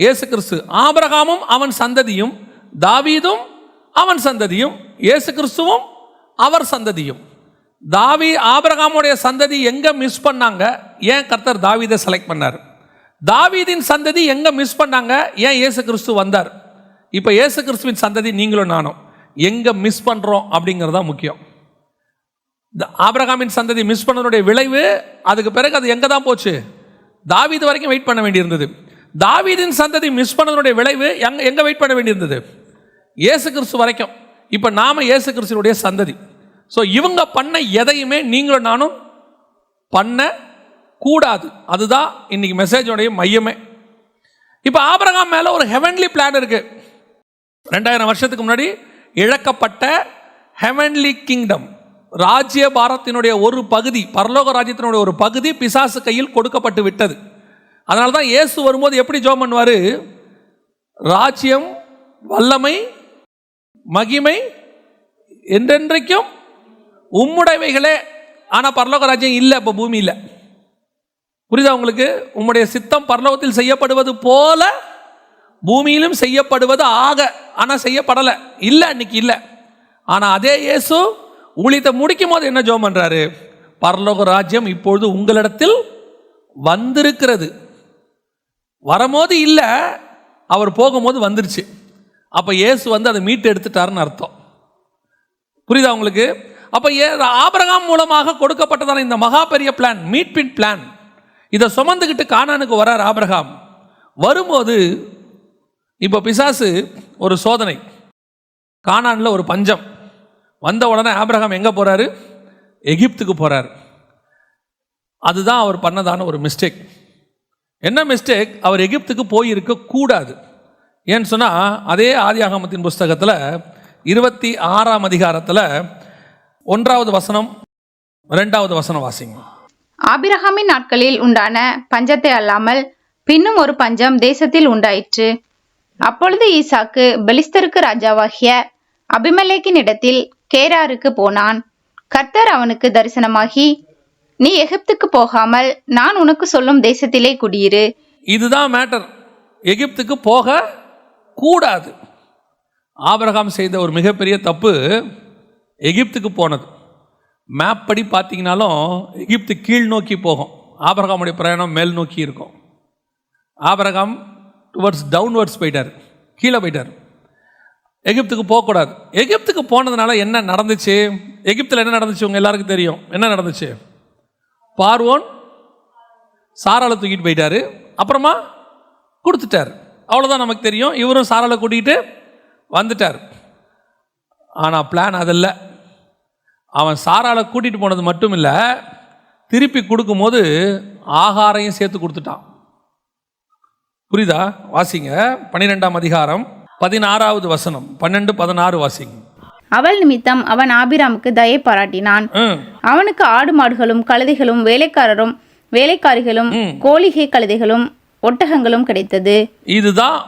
இயேசு கிறிஸ்து. ஆபிரகாமும் அவன் சந்ததியும், தாவீதும் அவன் சந்ததியும், இயேசு கிறிஸ்துவும் அவர் சந்ததியும். ஆபிரகாமுடைய சந்ததி எங்கே மிஸ் பண்ணாங்க? ஏன் கர்த்தர் தாவீதை செலக்ட் பண்ணார்? தாவீதின் சந்ததி எங்கே மிஸ் பண்ணாங்க? ஏன் இயேசு கிறிஸ்து வந்தார்? இப்போ இயேசு கிறிஸ்துவின் சந்ததி நீங்களும் நானும் எங்கே மிஸ் பண்ணுறோம் அப்படிங்கிறது தான் முக்கியம். ஆபிரகாமின் சந்ததி மிஸ் பண்ணனுடைய விளைவு அதுக்கு பிறகு அது எங்கே தான் போச்சு? தாவீது வரைக்கும் வெயிட் பண்ண வேண்டியிருந்தது. தாவீதின் சந்ததி மிஸ் பண்ணனுடைய விளைவு எங்கே வெயிட் பண்ண வேண்டியிருந்தது? இயேசு கிறிஸ்து வரைக்கும். இப்போ நாம இயேசு கிறிஸ்துடைய சந்ததி. ஸோ இவங்க பண்ண எதையுமே நீங்களும் நானும் பண்ண கூடாது. அதுதான் இன்னைக்கு மெசேஜோடைய மையமே. இப்போ ஆபிரகாம் மேலே ஒரு ஹெவன்லி பிளான் இருக்கு. 2000 வருஷத்துக்கு முன்னாடி இழக்கப்பட்ட ஹெவன்லி கிங்டம், ராஜ்ய பாரத்தினுடைய ஒரு பகுதி, பரலோக ராஜ்யத்தினுடைய ஒரு பகுதி பிசாசு கையில் கொடுக்கப்பட்டு விட்டது. அதனால தான் இயேசு வரும்போது எப்படி ஜெபம் பண்ணுவார்? ராஜ்யம், வல்லமை, மகிமை என்றென்றைக்கும் உம்முடையவைகளே. ஆனால் பரலோக ராஜ்யம் இல்லை, இப்போ பூமி இல்லை. புரியுதா உங்களுக்கு? உம்முடைய சித்தம் பரலோகத்தில் செய்யப்படுவது போல பூமியிலும் செய்யப்படுவது ஆக. ஆனால் செய்யப்படலை, இல்லை, அன்னைக்கு இல்லை. ஆனால் அதே இயேசு ஊழியத்தை முடிக்கும் போது என்ன ஜெபம் பண்றாரு? பரலோக ராஜ்யம் இப்பொழுது உங்களிடத்தில் வந்திருக்கிறது. வரும்போது இல்லை, அவர் போகும்போது வந்துருச்சு. அப்போ இயேசு வந்து அதை மீட்டு எடுத்துட்டாருன்னு அர்த்தம். புரியுதா உங்களுக்கு? அப்போ ஆபிரகாம் மூலமாக கொடுக்கப்பட்டதான இந்த மகா பெரிய பிளான், மீட்பின் பிளான், இதை சுமந்துக்கிட்டு கானானுக்கு வரார் ஆபிரகாம். வரும்போது இப்போ பிசாசு ஒரு சோதனை, கானானில் ஒரு பஞ்சம் வந்த உடனே ஆபிரகாம் எங்கே போகிறாரு? எகிப்துக்கு போகிறார். அதுதான் அவர் பண்ணதான ஒரு மிஸ்டேக். என்ன மிஸ்டேக்? அவர் எகிப்துக்கு போயிருக்க கூடாது. ஏன்னு சொன்னால் அதே ஆதியாகமத்தின் புஸ்தகத்தில் 26ஆம் அதிகாரத்தில் 1வது வசனம் 2வது வசனம் வாசிங்க. ஆபிரகாமின் நாட்களில் உண்டான பஞ்சத்தை அல்லாமல் பின்னும் ஒரு பஞ்சம் தேசத்தில் உண்டாயிற்று. அப்பொழுது ஈசாக்கு பெலிஸ்தருக்கு ராஜாவாகிய அபிமெலேக்கின் இடத்தில் கேராருக்கு போனான். கர்த்தர் அவனுக்கு தரிசனமாகி, நீ எகிப்துக்கு போகாமல் நான் உனக்கு சொல்லும் தேசத்திலே குடியிரு. இதுதான் மேட்டர். எகிப்துக்கு போக கூடாது. ஆபிரகாம் செய்த ஒரு மிகப்பெரிய தப்பு எகிப்துக்கு போனது. மேப் படி பார்த்தீங்கன்னாலும் எகிப்து கீழ் நோக்கி போகும், ஆபிரகாமுடைய பிரயாணம் மேல் நோக்கி இருக்கும். ஆபிரகாம் டுவர்ட்ஸ் டவுன்வர்ட்ஸ் போயிட்டார், கீழே போயிட்டார். எகிப்துக்கு போகக்கூடாது. எகிப்துக்கு போனதுனால என்ன நடந்துச்சு? எகிப்தில் என்ன நடந்துச்சு உங்க எல்லாருக்கும் தெரியும். என்ன நடந்துச்சு? பார்வோன் சாராளை தூக்கிட்டு போயிட்டாரு, அப்புறமா கொடுத்துட்டார். அவ்வளோதான் நமக்கு தெரியும். இவரும் சாராளை கூட்டிகிட்டு வந்துட்டார். ஆனால் பிளான் அதில்லை. அவன் சாராளை கூட்டிகிட்டு போனது மட்டும் இல்லை, திருப்பி கொடுக்கும்போது ஆகாரையும் சேர்த்து கொடுத்துட்டான். புரியுதா? வாசிங்க 12ஆம் அதிகாரம் 16வது வசனம், 12-16 வாசிங்க. அவள் நிமித்தம் அவன் ஆபிராமுக்கு தயை பாராட்டினான். அவனுக்கு ஆடு மாடுகளும் கழுதைகளும் வேலைக்காரரும் வேலைக்காரிகளும் கோழிகை கழுதைகளும் ஒட்டகங்களும் கிடைத்தது. இதுதான்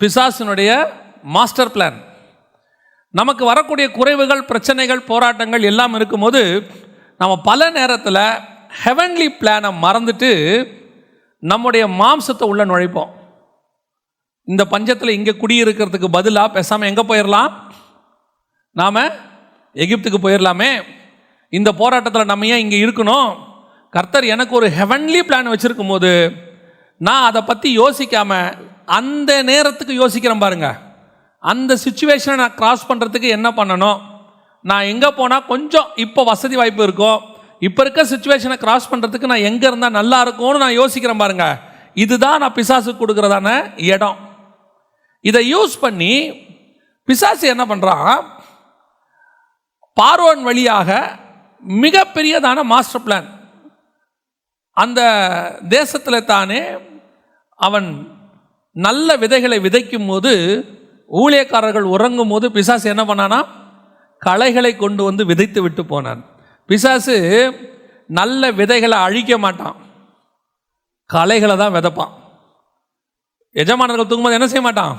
பிசாசினுடைய மாஸ்டர் பிளான். நமக்கு வரக்கூடிய குறைவுகள், பிரச்சனைகள், போராட்டங்கள் எல்லாம் இருக்கும்போது நம்ம பல நேரத்தில் ஹெவன்லி பிளானை மறந்துட்டு நம்முடைய மாம்சத்தை உள்ள நுழைப்போம். இந்த பஞ்சத்தில் இங்கே குடியிருக்கிறதுக்கு பதிலாக பேசாமல் எங்கே போயிடலாம், நாம் எகிப்துக்கு போயிடலாமே, இந்த போராட்டத்தில் நம்ம ஏன் இங்கே இருக்கணும், கர்த்தர் எனக்கு ஒரு ஹெவன்லி பிளான் வச்சுருக்கும் போது நான் அதை பற்றி யோசிக்காமல் அந்த நேரத்துக்கு யோசிக்கிறேன் பாருங்க. அந்த சுச்சுவேஷனை நான் கிராஸ் பண்ணுறதுக்கு என்ன பண்ணணும், நான் எங்கே போனால் கொஞ்சம் இப்போ வசதி வாய்ப்பு இருக்கும், இப்போ இருக்க சுச்சுவேஷனை கிராஸ் பண்ணுறதுக்கு நான் எங்கே இருந்தால் நல்லா இருக்கும்னு நான் யோசிக்கிறேன் பாருங்க. இதுதான் நான் பிசாசுக்கு கொடுக்குறதான இடம். இதை யூஸ் பண்ணி பிசாசு என்ன பண்ணுறான், பார்வோன் வழியாக மிகப்பெரியதான மாஸ்டர் பிளான். அந்த தேசத்தில் தானே அவன் நல்ல விதைகளை விதைக்கும் போது, ஊழியக்காரர்கள் உறங்கும் போது பிசாசு என்ன பண்ணானா, களைகளை கொண்டு வந்து விதைத்து விட்டு போனான். பிசாசு நல்ல விதைகளை அழிக்க மாட்டான், களைகளை தான் விதைப்பான். எஜமானர்கள் தூங்கும்போது என்ன செய்ய மாட்டான்,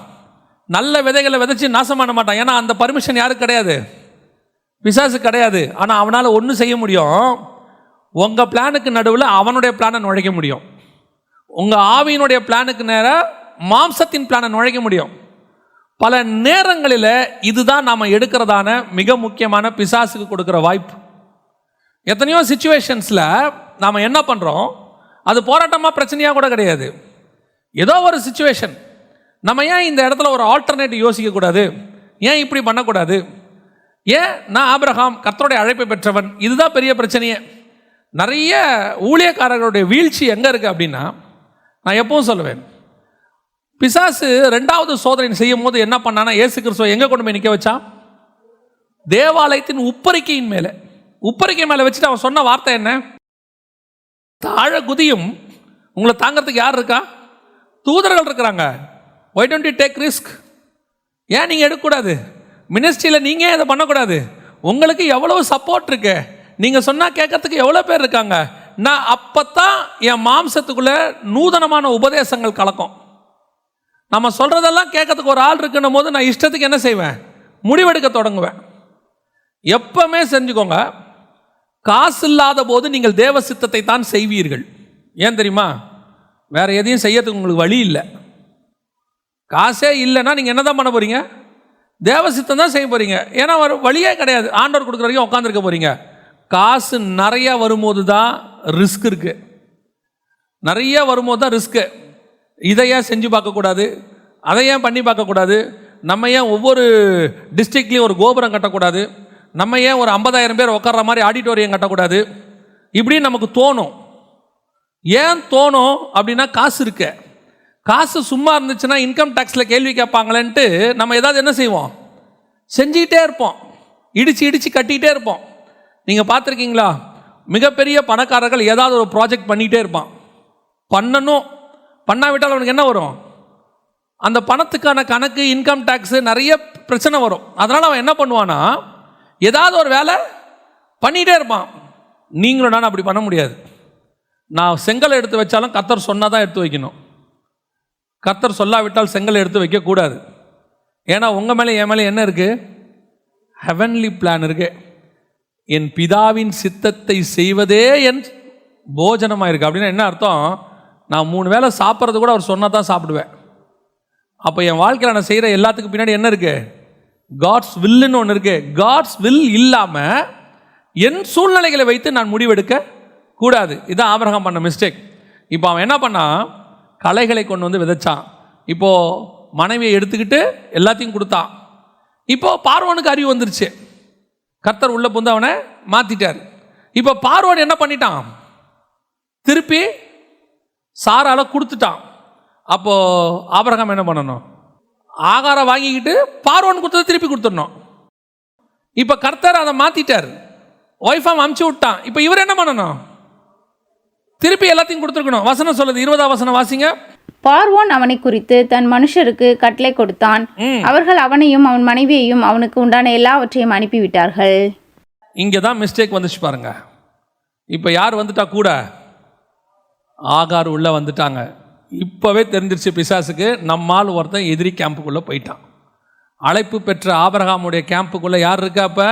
நல்ல விதைகளை விதைச்சு நாசம் பண்ண மாட்டான். ஏன்னா அந்த பர்மிஷன் யாருக்கு கிடையாது, பிசாசு கிடையாது. ஆனால் அவனால் ஒன்று செய்ய முடியும், உங்கள் பிளானுக்கு நடுவில் அவனுடைய பிளானை நுழைக்க முடியும். உங்கள் ஆவியினுடைய பிளானுக்கு நேராக மாம்சத்தின் பிளானை நுழைக்க முடியும். பல நேரங்களில் இதுதான் நாம் எடுக்கிறதான மிக முக்கியமான பிசாசுக்கு கொடுக்குற வாய்ப்பு. எத்தனையோ சிச்சுவேஷன்ஸில் நாம் என்ன பண்ணுறோம், அது போராட்டமாக பிரச்சனையாக கூட கிடையாது. ஏதோ ஒரு சிச்சுவேஷன், நம்ம ஏன் இந்த இடத்துல ஒரு ஆல்டர்னேட்டிவ் யோசிக்கக்கூடாது, ஏன் இப்படி பண்ணக்கூடாது, ஏன் நான் ஆபிரகாம் கர்த்தருடைய அழைப்பை பெற்றவன், இதுதான் பெரிய பிரச்சனையே. நிறைய ஊழியக்காரர்களுடைய வீழ்ச்சி எங்கே இருக்குது அப்படின்னா, நான் எப்பவும் சொல்லுவேன், பிசாசு ரெண்டாவது சோதனை செய்யும் போது என்ன பண்ணானா, இயேசு கிறிஸ்துவை எங்கே கொண்டு போய் நிற்க வச்சான், தேவாலயத்தின் உப்பரிக்கையின் மேலே. உப்பரிக்கை மேலே வச்சுட்டு அவன் சொன்ன வார்த்தை என்ன, தாழ குதியும் உங்களை தாங்கிறதுக்கு யார் இருக்கா, தூதர்கள் இருக்கிறாங்க. why don't you take risk, ஏன் நீங்கள் எடுக்கக்கூடாது, மினிஸ்ட்ரியில் நீங்கள் இதை பண்ணக்கூடாது, உங்களுக்கு எவ்வளவு சப்போர்ட் இருக்கு, நீங்கள் சொன்னால் கேட்கறதுக்கு எவ்வளோ பேர் இருக்காங்க. நான் அப்போ தான் என் மாம்சத்துக்குள்ளே நூதனமான உபதேசங்கள் கலக்கும். நம்ம சொல்கிறதெல்லாம் கேட்கறதுக்கு ஒரு ஆள் இருக்குன்னும் போது நான் இஷ்டத்துக்கு என்ன செய்வேன், முடிவெடுக்க தொடங்குவேன். எப்பவுமே செஞ்சுக்கோங்க, காசு இல்லாத போது நீங்கள் தேவ சித்தத்தை தான் செய்வீர்கள். ஏன் தெரியுமா, வேற எதையும் செய்யறதுக்கு உங்களுக்கு வழி இல்லை. காசே இல்லைன்னா நீங்கள் என்ன தான் பண்ண போகிறீங்க, தேவ சித்தம் தான் செய்ய போகிறீங்க. ஏன்னா ஒரு வழியே கிடையாது, ஆண்டவர் கொடுக்குற வரைக்கும் உட்காந்துருக்க போகிறீங்க. காசு நிறைய வரும்போது தான் ரிஸ்க் இருக்குது, நிறைய வரும்போது தான் ரிஸ்க்கு. இதை ஏன் செஞ்சு பார்க்கக்கூடாது, அதை ஏன் பண்ணி பார்க்கக்கூடாது, நம்ம ஏன் ஒவ்வொரு டிஸ்ட்ரிக்ட்லேயும் ஒரு கோபுரம் கட்டக்கூடாது, நம்ம ஏன் ஒரு 50,000 பேர் உட்கார்ற மாதிரி ஆடிட்டோரியம் கட்டக்கூடாது, இப்படின்னு நமக்கு தோணும். ஏன் தோணும் அப்படின்னா, காசு இருக்கு. காசு சும்மா இருந்துச்சுன்னா இன்கம் டேக்ஸில் கேள்வி கேட்பாங்களேன்ட்டு நம்ம ஏதாவது என்ன செய்வோம், செஞ்சிக்கிட்டே இருப்போம், இடித்து இடித்து கட்டிகிட்டே இருப்போம். நீங்கள் பார்த்துருக்கீங்களா, மிகப்பெரிய பணக்காரர்கள் ஏதாவது ஒரு ப்ராஜெக்ட் பண்ணிகிட்டே இருப்பான். பண்ணணும், பண்ணாவிட்டால் அவனுக்கு என்ன வரும், அந்த பணத்துக்கான கணக்கு, இன்கம் டேக்ஸு, நிறைய பிரச்சனை வரும். அதனால் அவன் என்ன பண்ணுவான்னா, ஏதாவது ஒரு வேலை பண்ணிகிட்டே இருப்பான். நீங்களும் நான் அப்படி பண்ண முடியாது. நான் செங்கலை எடுத்து வச்சாலும் கர்த்தர் சொன்னால் தான் எடுத்து வைக்கணும். கர்த்தர் சொல்லாவிட்டால் செங்கலை எடுத்து வைக்கக்கூடாது. ஏன்னா உங்கள் மேலே என் மேலே என்ன இருக்குது, ஹெவன்லி பிளான் இருக்குது. என் பிதாவின் சித்தத்தை செய்வதே என் போஜனமாக இருக்குது. அப்படின்னா என்ன அர்த்தம், நான் 3 வேளை சாப்பிட்றது கூட அவர் சொன்னால் தான் சாப்பிடுவேன். அப்போ என் வாழ்க்கையில் நான் செய்கிற எல்லாத்துக்கும் பின்னாடி என்ன இருக்குது, காட்ஸ் வில்லுன்னு ஒன்று இருக்குது. காட்ஸ் வில் இல்லாமல் என் சூழ்நிலைகளை வைத்து நான் முடிவெடுக்க கூடாது. இதுதான் ஆபிரகாம் பண்ண மிஸ்டேக். இப்போ அவன் என்ன பண்ணான், களைகளை கொண்டு வந்து விதைச்சான். இப்போது மனைவியை எடுத்துக்கிட்டு எல்லாத்தையும் கொடுத்தான். இப்போது பார்வோனுக்கு அறிவு வந்துருச்சு, கர்த்தர் உள்ள புந்து அவனை மாற்றிட்டார். இப்போ பார்வோன் என்ன பண்ணிட்டான், திருப்பி சாரால கொடுத்துட்டான். அப்போது ஆபிரகாம் என்ன பண்ணணும், ஆகாரம் வாங்கிக்கிட்டு பார்வோன் கொடுத்ததை திருப்பி கொடுத்துடணும். இப்போ கர்த்தர் அதை மாற்றிட்டார், ஒய்ஃபாம் அமுச்சு விட்டான். இப்போ இவர் என்ன பண்ணணும், திருப்பி எல்லாத்தையும் கொடுத்துருக்கணும். வசனம் சொல்லுது, 20ஆம் வசனம் வாசிங்க. பார்வோன் அவனை குறித்து தன் மனுஷருக்கு கட்டளை கொடுத்தான். அவர்கள் அவனையும் அவன் மனைவியையும் அவனுக்கு உண்டான எல்லாவற்றையும் அனுப்பிவிட்டார்கள். இங்கே தான் மிஸ்டேக் வந்துச்சு பாருங்க. இப்போ யார் வந்துட்டா கூட? ஆகார் உள்ள வந்துட்டாங்க. இப்போவே தெரிஞ்சிருச்சு பிசாசுக்கு, நம்மால் ஒருத்தன் எதிரி கேம்புக்குள்ளே போயிட்டான். அழைப்பு பெற்ற ஆபிரகாமுடைய கேம்புக்குள்ளே யார் இருக்கா? அப்போ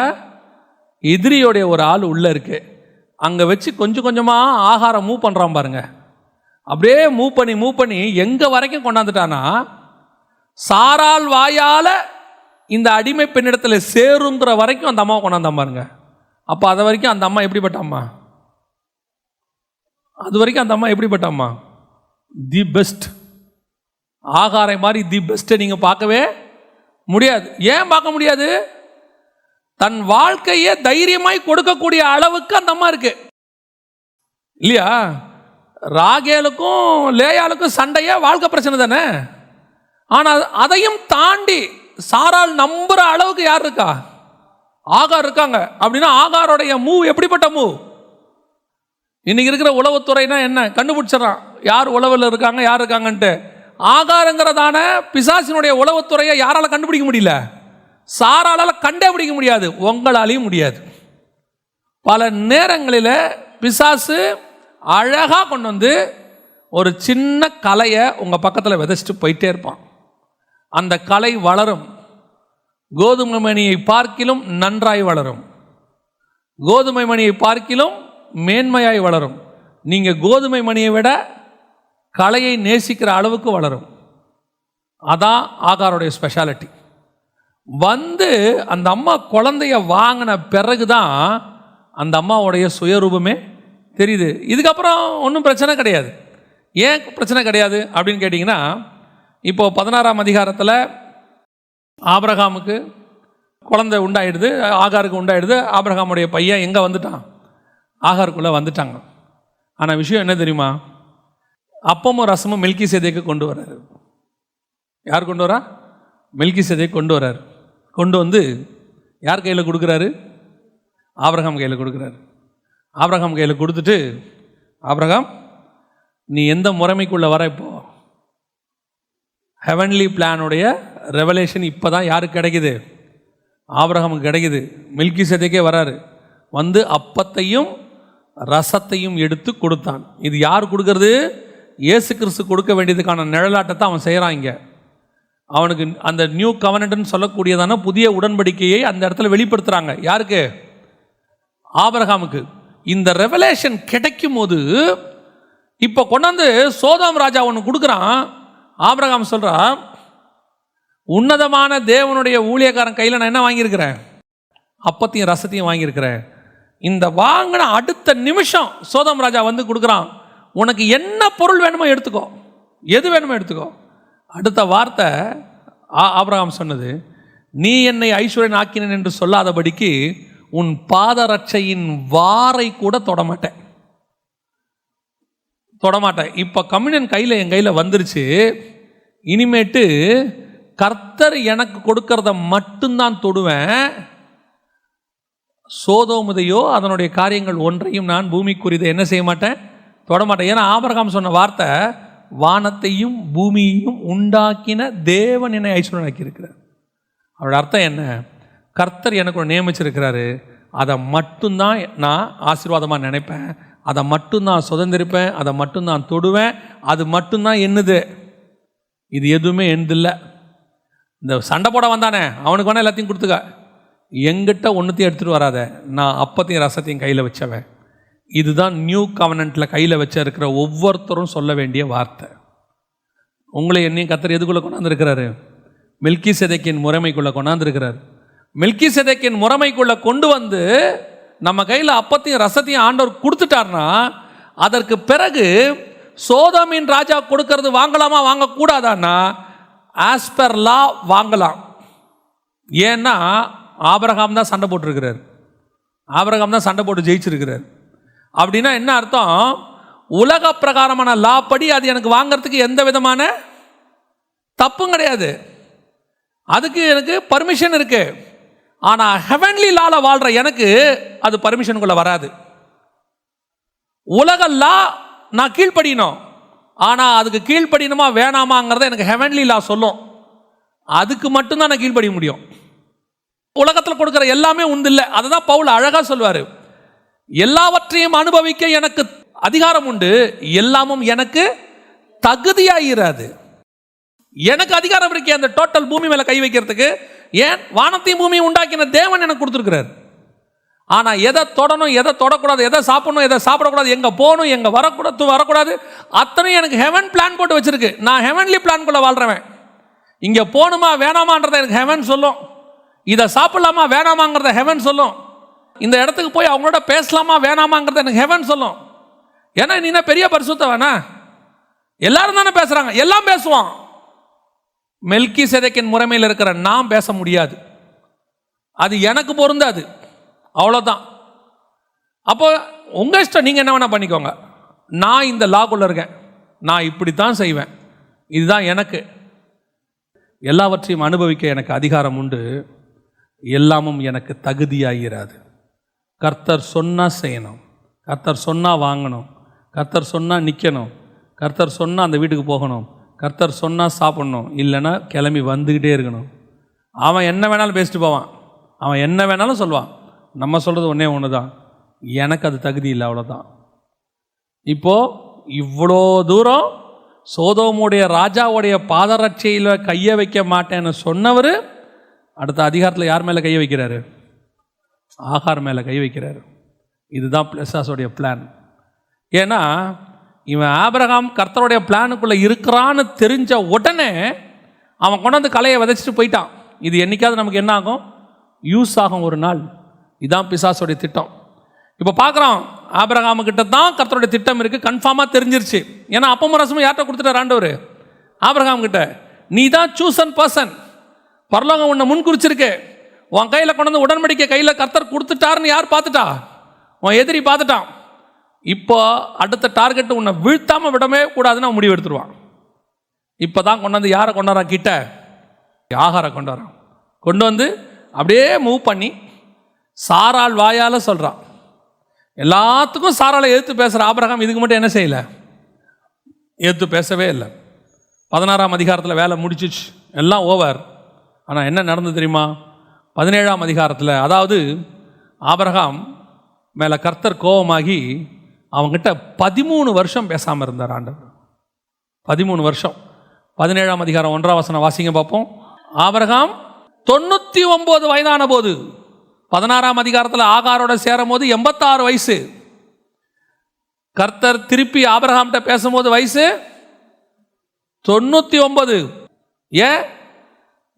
எதிரியோடைய ஒரு ஆள் உள்ளே இருக்கு. அங்கே வச்சு கொஞ்சம் கொஞ்சமாக ஆகாரம் மூவ் பண்ணுறான் பாருங்க. அப்படியே மூவ் பண்ணி எங்கே வரைக்கும் கொண்டாந்துட்டானா, சாரால் வாயால் இந்த அடிமை பெண்ணிடத்தில் சேருங்கிற வரைக்கும் அந்த அம்மாவை கொண்டாந்தான் பாருங்க. அப்போ அது வரைக்கும் அந்த அம்மா எப்படிப்பட்ட அம்மா? அது வரைக்கும் அந்த அம்மா எப்படிப்பட்ட அம்மா? The best. ஆகாரை மாதிரி தி பெஸ்ட்டை நீங்கள் பார்க்கவே முடியாது. ஏன் பார்க்க முடியாது? தன் வாழ்க்கையை தைரியமாய் கொடுக்கக்கூடிய அளவுக்கு அந்த அம்மா இருக்கு இல்லையா? ராகேலுக்கும் லேயாளுக்கும் சண்டையே வாழ்க்கை பிரச்சனை தானே. ஆனால் அதையும் தாண்டி சாரால் நம்புற அளவுக்கு யார் இருக்கா? ஆகார் இருக்காங்க. அப்படின்னா ஆகாரோடைய மூவ் எப்படிப்பட்ட மூவ்? இன்னைக்கு இருக்கிற உளவுத்துறைனா என்ன கண்டுபிடிச்சிடறான், யார் உளவில் இருக்காங்க யார் இருக்காங்கன்ட்டு. ஆகாரங்கிறதான பிசாசினுடைய உளவுத்துறையை யாரால கண்டுபிடிக்க முடியல? சாரால கண்டே பிடிக்க முடியாது, உங்களாலையும் முடியாது. பல நேரங்களில் பிசாசு அழகாக கொண்டு வந்து ஒரு சின்ன கலையை உங்கள் பக்கத்தில் விதைச்சிட்டு போயிட்டே இருப்பான். அந்த கலை வளரும். கோதுமை மணியை பார்க்கிலும் நன்றாய் வளரும், கோதுமை மணியை பார்க்கிலும் மேன்மையாய் வளரும். நீங்கள் கோதுமை மணியை விட கலையை நேசிக்கிற அளவுக்கு வளரும். அதான் ஆகாருடைய ஸ்பெஷாலிட்டி. வந்து அந்த அம்மா குழந்தைய வாங்கின பிறகுதான் அந்த அம்மாவுடைய சுயரூபமே தெரியுது. இதுக்கப்புறம் ஒன்றும் பிரச்சனை கிடையாது. ஏன் பிரச்சனை கிடையாது அப்படின்னு கேட்டிங்கன்னா, இப்போது 16ஆம் அதிகாரத்தில் ஆபிரகாமுக்கு குழந்தை உண்டாயிடுது, ஆகாருக்கு உண்டாயிடுது. ஆபிரகாமுடைய பையன் எங்கே வந்துட்டான்? ஆகாருக்குள்ளே வந்துட்டாங்க. ஆனால் விஷயம் என்ன தெரியுமா? அப்பமும் ரசமும் மெல்கிசேதேக்கு கொண்டு வர்றாரு. யார் கொண்டு வரா? மெல்கிசேதேக்கு கொண்டு வர்றாரு. கொண்டு வந்து யார் கையில் கொடுக்குறாரு? ஆபிரகாம் கையில் கொடுக்குறாரு. ஆபிரகாம் கையில் கொடுத்துட்டு, ஆபிரகாம் நீ எந்த முறைமைக்குள்ளே வர? இப்போ ஹெவன்லி பிளானுடைய ரெவலேஷன் இப்போ தான் யாருக்கு கிடைக்குது? ஆபிரகாமுக்கு கிடைக்குது. மெல்கிசேதேக்கே வராரு. வந்து அப்பத்தையும் ரசத்தையும் எடுத்து கொடுத்தான். இது யார் கொடுக்கறது? இயேசு கிறிஸ்து கொடுக்க வேண்டியதுக்கான நிழலாட்டத்தை அவன் செய்கிறான். இங்கே அவனுக்கு அந்த நியூ கவனன்ட்னு சொல்லக்கூடியதான புதிய உடன்படிக்கையை அந்த இடத்துல வெளிப்படுத்துகிறாங்க. யாருக்கு? ஆபிரகாமுக்கு. இந்த ரெவலேஷன் கிடைக்கும் போது இப்போ கொண்டாந்து சோதோம் ராஜா ஒன்று கொடுக்குறான். ஆபிரகாம் சொல்கிறான், உன்னதமான தேவனுடைய ஊழியக்காரன் கையில் நான் என்ன வாங்கியிருக்கிறேன்? அப்பத்தையும் ரசத்தையும் வாங்கியிருக்கிறேன். இந்த வாங்கின அடுத்த நிமிஷம் சோதோம் ராஜா வந்து கொடுக்குறான், உனக்கு என்ன பொருள் வேணுமோ எடுத்துக்கோ, எது வேணுமோ எடுத்துக்கோ. அடுத்த வார்த்தை ஆபிரகாம் சொன்னது, நீ என்னை ஐஸ்வர்யன் ஆக்கினேன் என்று சொல்லாதபடிக்கு உன் பாதரட்சையின் வாரை கூட தொடமாட்டேன். இப்போ கம்யூனியன் கையில் என் கையில் வந்துருச்சு. இனிமேட்டு கர்த்தர் எனக்கு கொடுக்கறத மட்டும்தான் தொடுவேன். சோதோமுதையோ அதனுடைய காரியங்கள் ஒன்றையும் நான் பூமிக்குரியதை என்ன செய்ய மாட்டேன், தொடமாட்டேன். ஏன்னா ஆபிரகாம் சொன்ன வார்த்தை, வானத்தையும் பூமியையும் உண்டாக்கின தேவன் என்னை ஐஸ்வர்யனாக்கி இருக்கிறார். அவரோட அர்த்தம் என்ன? கர்த்தர் எனக்கு ஒரு நியமிச்சிருக்கிறாரு, அதை மட்டும்தான் நான் ஆசீர்வாதமாக நினைப்பேன், அதை மட்டும்தான் சுதந்திரிப்பேன், அதை மட்டும்தான் தொடுவேன், அது மட்டும்தான் என்னது, இது எதுவுமே என்னதில்லை. இந்த சண்டை போட வந்தானே அவனுக்கு வேணால் எல்லாத்தையும் கொடுத்துக்க, எங்கிட்ட ஒன்றுத்தையும் எடுத்துகிட்டு வராத, நான் அப்பத்தையும் ரசத்தையும் கையில் வச்சவன். இதுதான் நியூ கவனன்ட்டில் கையில் வச்ச இருக்கிற ஒவ்வொருத்தரும் சொல்ல வேண்டிய வார்த்தை. உங்களை என்னையும் கர்த்தர் எதுக்குள்ளே கொண்டாந்துருக்கிறாரு? மெல்கிசேதேக்கின் முறைமைக்குள்ளே கொண்டாந்துருக்கிறார். மெல்கிசேதேக்கின் முறைமைக்குள்ளே கொண்டு வந்து நம்ம கையில் அப்பத்தையும் ரசத்தையும் ஆண்டவர் கொடுத்துட்டார்னா, அதற்கு பிறகு சோதோமின் ராஜா கொடுக்கறது வாங்கலாமா வாங்கக்கூடாதான்னா, ஆஸ் பர் லா வாங்கலாம். ஏன்னா ஆபிரகாம் தான் சண்டை போட்டிருக்கிறார், ஆபிரகாம் தான் சண்டை போட்டு ஜெயிச்சிருக்கிறார். அப்படின்னா என்ன அர்த்தம்? உலக பிரகாரமான லா படி அது எனக்கு வாங்கிறதுக்கு எந்த விதமான தப்பும் கிடையாது, அதுக்கு எனக்கு பர்மிஷன் இருக்கு. ஆனால் ஹெவன்லி லால வாழ்ற எனக்கு அது பர்மிஷனுக்குள்ள வராது. உலக லா நான் கீழ்ப்படியணும், ஆனால் அதுக்கு கீழ்ப்படியணுமா வேணாமாங்கிறத எனக்கு ஹெவன்லி லா சொல்லும். அதுக்கு மட்டும்தான் நான் கீழ்ப்படிய முடியும். உலகத்தில் கொடுக்குற எல்லாமே உண்டு இல்லை. அதை தான் பவுல் அழகாக சொல்வார், எல்லாவற்றையும் அனுபவிக்க எனக்கு அதிகாரம் உண்டு, எல்லாமும் எனக்கு தகுதியாகிறாது. எனக்கு அதிகாரம் இருக்கே அந்த டோட்டல் பூமி மேலே கை வைக்கிறதுக்கு. ஏன்? வானத்தையும் பூமியும் உண்டாக்கின தேவன் எனக்கு கொடுத்துருக்கிறார். ஆனால் எதை தொடணும், எதை தொடக்கூடாது, எதை சாப்பிடணும், எதை சாப்பிடக்கூடாது, எங்கே போகணும், எங்கே வரக்கூடாது, அத்தனையும் எனக்கு ஹெவன் பிளான் போட்டு வச்சிருக்கு. நான் ஹெவன்லி பிளான்குள்ளே வாழ்றவன். இங்கே போகணுமா வேணாமான்றதை எனக்கு ஹெவன் சொல்லும். இதை சாப்பிடலாமா வேணாமாங்கிறத ஹெவன் சொல்லும். இந்த இடத்துக்கு போய் அவங்களோட பேசலாமா வேணாமாங்கிறத எனக்கு ஹெவன் சொல்லும். ஏன்னா நீ என்ன பெரிய பரிசுத்தவனா? எல்லாரும் தானே பேசுகிறாங்க, எல்லாம் பேசுவான். மெல்கிசேதேக்கின் முறைமையில் இருக்கிற நான் பேச முடியாது, அது எனக்கு பொருந்தாது, அவ்வளோதான். அப்போ உங்கள் இஷ்டம், நீங்கள் என்ன வேணால் பண்ணிக்கோங்க. நான் இந்த லாக்குள்ளே இருக்கேன், நான் இப்படி தான் செய்வேன், இதுதான் எனக்கு. எல்லாவற்றையும் அனுபவிக்க எனக்கு அதிகாரம் உண்டு, எல்லாமும் எனக்கு தகுதியாகிறாது. கர்த்தர் சொன்னால் செய்யணும், கர்த்தர் சொன்னால் வாங்கணும், கர்த்தர் சொன்னால் நிற்கணும், கர்த்தர் சொன்னால் அந்த வீட்டுக்கு போகணும், கர்த்தர் சொன்னால் சாப்பிட்ணும், இல்லைன்னா கிளம்பி வந்துக்கிட்டே இருக்கணும். அவன் என்ன வேணாலும் பேசிட்டு போவான், அவன் என்ன வேணாலும் சொல்லுவான். நம்ம சொல்கிறது ஒன்றே ஒன்று தான், எனக்கு அது தகுதி இல்லை, அவ்வளோதான். இப்போது இவ்வளோ தூரம் சோதோமுடைய ராஜாவுடைய பாதரட்சையில் கையை வைக்க மாட்டேன்னு சொன்னவர் அடுத்த அதிகாரத்தில் யார் மேலே கையை வைக்கிறாரு? ஆகார் மேலே கை வைக்கிறாரு. இதுதான் பிசாசுடைய பிளான். ஏன்னா இவன் ஆபிரகாம் கர்த்தருடைய பிளானுக்குள்ளே இருக்கிறான்னு தெரிஞ்ச உடனே அவன் கொண்டாந்து கலையை விதைச்சிட்டு போயிட்டான். இது என்னைக்காவது நமக்கு என்ன ஆகும்? யூஸ் ஆகும் ஒரு நாள். இதுதான் பிசாசுடைய திட்டம். இப்போ பார்க்குறோம், ஆபிரகாமுக்கிட்ட தான் கர்த்தருடைய திட்டம் இருக்குது, கன்ஃபார்மாக தெரிஞ்சிருச்சு. ஏன்னா அப்பமும் ரசமும் யார்கிட்ட கொடுத்துட்டார் ஆண்டவர்? ஆபிரகாம் கிட்ட. நீ தான் சூசன் பர்சன், பரலோகம் உன்னை முன் குறிச்சிருக்கு, உன் கையில் கொண்டு உடன்படிக்கை கையில் கர்த்தர் கொடுத்துட்டாருன்னு யார் பார்த்துட்டா? உன் எதிரி பார்த்துட்டான். இப்போ அடுத்த டார்கெட் உன்னை வீழ்த்தாமல் விடவே கூடாதுன்னு அவன் முடிவு எடுத்துருவான். இப்போ தான் கொண்டாந்து யாரை கொண்டாடுறான்? கிட்ட ஆகாரை கொண்டாடுறான். கொண்டு வந்து அப்படியே மூவ் பண்ணி சாராள் வாயால் சொல்கிறான். எல்லாத்துக்கும் சாராளை எதிர்த்து பேசுகிற ஆபிரகாம் இதுக்கு மட்டும் என்ன செய்யலை? எதிர்த்து பேசவே இல்லை. 16ஆம் அதிகாரத்தில் வேலை முடிச்சிச்சு, எல்லாம் ஓவர். ஆனால் என்ன நடந்தது தெரியுமா? 17ஆம் அதிகாரத்தில், அதாவது ஆபிரகாம் மேலே கர்த்தர் கோபமாகி அவங்ககிட்ட 13 வருஷம் பேசாமல் இருந்தார் ஆண்டவர். 13 வருஷம். 17ஆம் அதிகாரம் 1ஆம் வசனம் வாசிங்க பார்ப்போம். ஆபிரகாம் 99 வயதான போது, 16ஆம் அதிகாரத்தில் ஆகாரோட சேரும் போது 86 வயசு. கர்த்தர் திருப்பி ஆபிரகாம்கிட்ட பேசும்போது வயசு 99. ஏன்?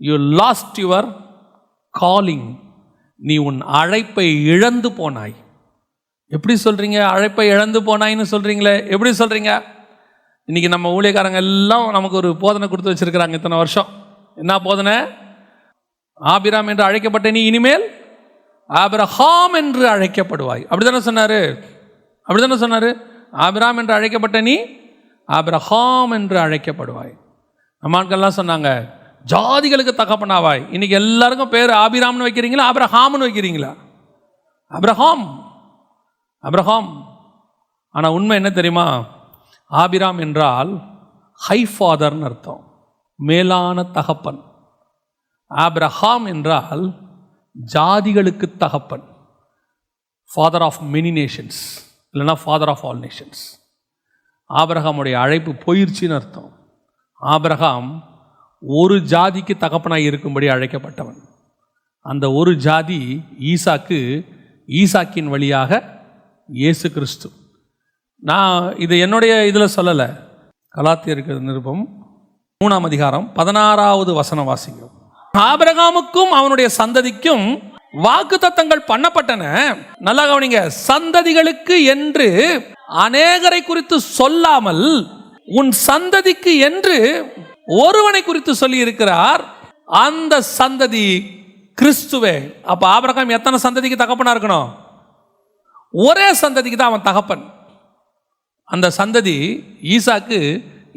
You last your calling. நீ உன் அழைப்பை இழந்து போனாய். எப்படி சொல்றீங்க? அழைப்பை இழந்து போனாய்ன்னு சொல்றீங்களே, எப்படி சொல்றீங்க? இன்னைக்கு நம்ம ஊழியக்காரங்க எல்லாம் நமக்கு ஒரு போதனை கொடுத்து வச்சிருக்கிறாங்க இத்தனை வருஷம். என்ன போதனை? ஆபிராம் என்று அழைக்கப்பட்ட நீ இனிமேல் ஆபிரகாம் என்று அழைக்கப்படுவாய். அப்படித்தானே சொன்னாரு? அப்படித்தானே சொன்னாரு? ஆபிராம் என்று அழைக்கப்பட்ட நீ ஆபிரகாம் என்று அழைக்கப்படுவாய். நம்மாட்கள்லாம் சொன்னாங்க ஜாதிகளுக்கு தகப்பனாவாய். இன்னைக்கு எல்லாருக்கும் பேர் ஆபிராம்னு வைக்கிறீங்களா ஆபிரகாம்னு வைக்கிறீங்களா? Abraham, Abraham. ஆனால் உண்மை என்ன தெரியுமா? ஆபிராம் என்றால் ஹை ஃபாதர்னு அர்த்தம், மேலான தகப்பன். ஆபிரகாம் என்றால் ஜாதிகளுக்கு தகப்பன், ஃபாதர் ஆஃப் மெனி நேஷன்ஸ், இல்லைனா ஃபாதர் ஆஃப் ஆல் நேஷன்ஸ். ஆபிரகாமுடைய அழைப்பு போயிடுச்சின்னு அர்த்தம். ஆபிரகாம் ஒரு ஜாதிக்கு தகப்பனாய் இருக்கும்படி அழைக்கப்பட்டவன். அந்த ஒரு ஜாதி ஈசாக்கு, ஈசாக்கின் வழியாக இயேசு கிறிஸ்து. நான் இது என்னுடைய இதில் சொல்லலை, கலாத்தியருக்கு நிருபம் 3ஆம் அதிகாரம் 16வது வசனம் வாசிங்க. ஆபிரகாமுக்கும் அவனுடைய சந்ததிக்கும் வாக்குத்தத்தங்கள் பண்ணப்பட்டன. நல்லா கவனிங்க. சந்ததிகளுக்கு என்று அநேகரை குறித்து சொல்லாமல் உன் சந்ததிக்கு என்று ஒருவனை குறித்து சொல்லி இருக்கிறார், அந்த சந்ததி கிறிஸ்துவே. அப்ப ஆபிரகாம் எத்தனை சந்ததிக்கு தகப்பனா இருக்கணும்? ஒரே சந்ததிக்கு தான் அவன் தகப்பன். அந்த சந்ததி ஈசாக்கு,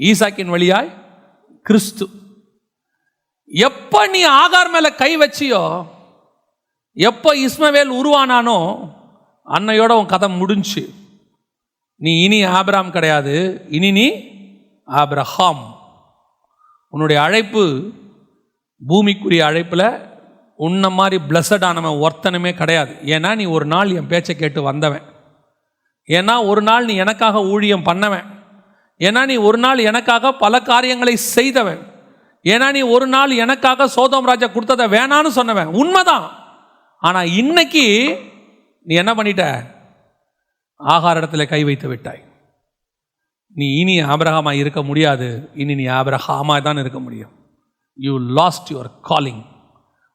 ஈசாக்கின் வழியாய் கிறிஸ்து. எப்ப நீ ஆகார் மேல கை வச்சியோ, எப்ப இஸ்மவேல் உருவானானோ, அன்னையோட உன் கதை முடிஞ்சு. நீ இனி ஆபிராம் கிடையாது, இனி நீ ஆபிரகாம், உன்னுடைய அழைப்பு பூமிக்குரிய அழைப்பில் உன்ன மாதிரி பிளஸடானவன் ஒருத்தனுமே கிடையாது. ஏன்னா நீ ஒரு நாள் என் பேச்சை கேட்டு வந்தவன். ஏன்னா ஒரு நாள் நீ எனக்காக ஊழியம் பண்ணவன். ஏன்னா நீ ஒரு நாள் எனக்காக பல காரியங்களை செய்தவன். ஏன்னா நீ ஒரு நாள் எனக்காக சோதோம் ராஜா கொடுத்ததை வேணான்னு சொன்னவன். உண்மைதான். ஆனால் இன்னைக்கு நீ என்ன பண்ணிட்ட? ஆகார இடத்துல கை வைத்து விட்டாய். நீ இனி ஆபிரகாமா இருக்க முடியாது. இனி நீ ஆபிரகாமா தான் இருக்க முடியும். You last your calling.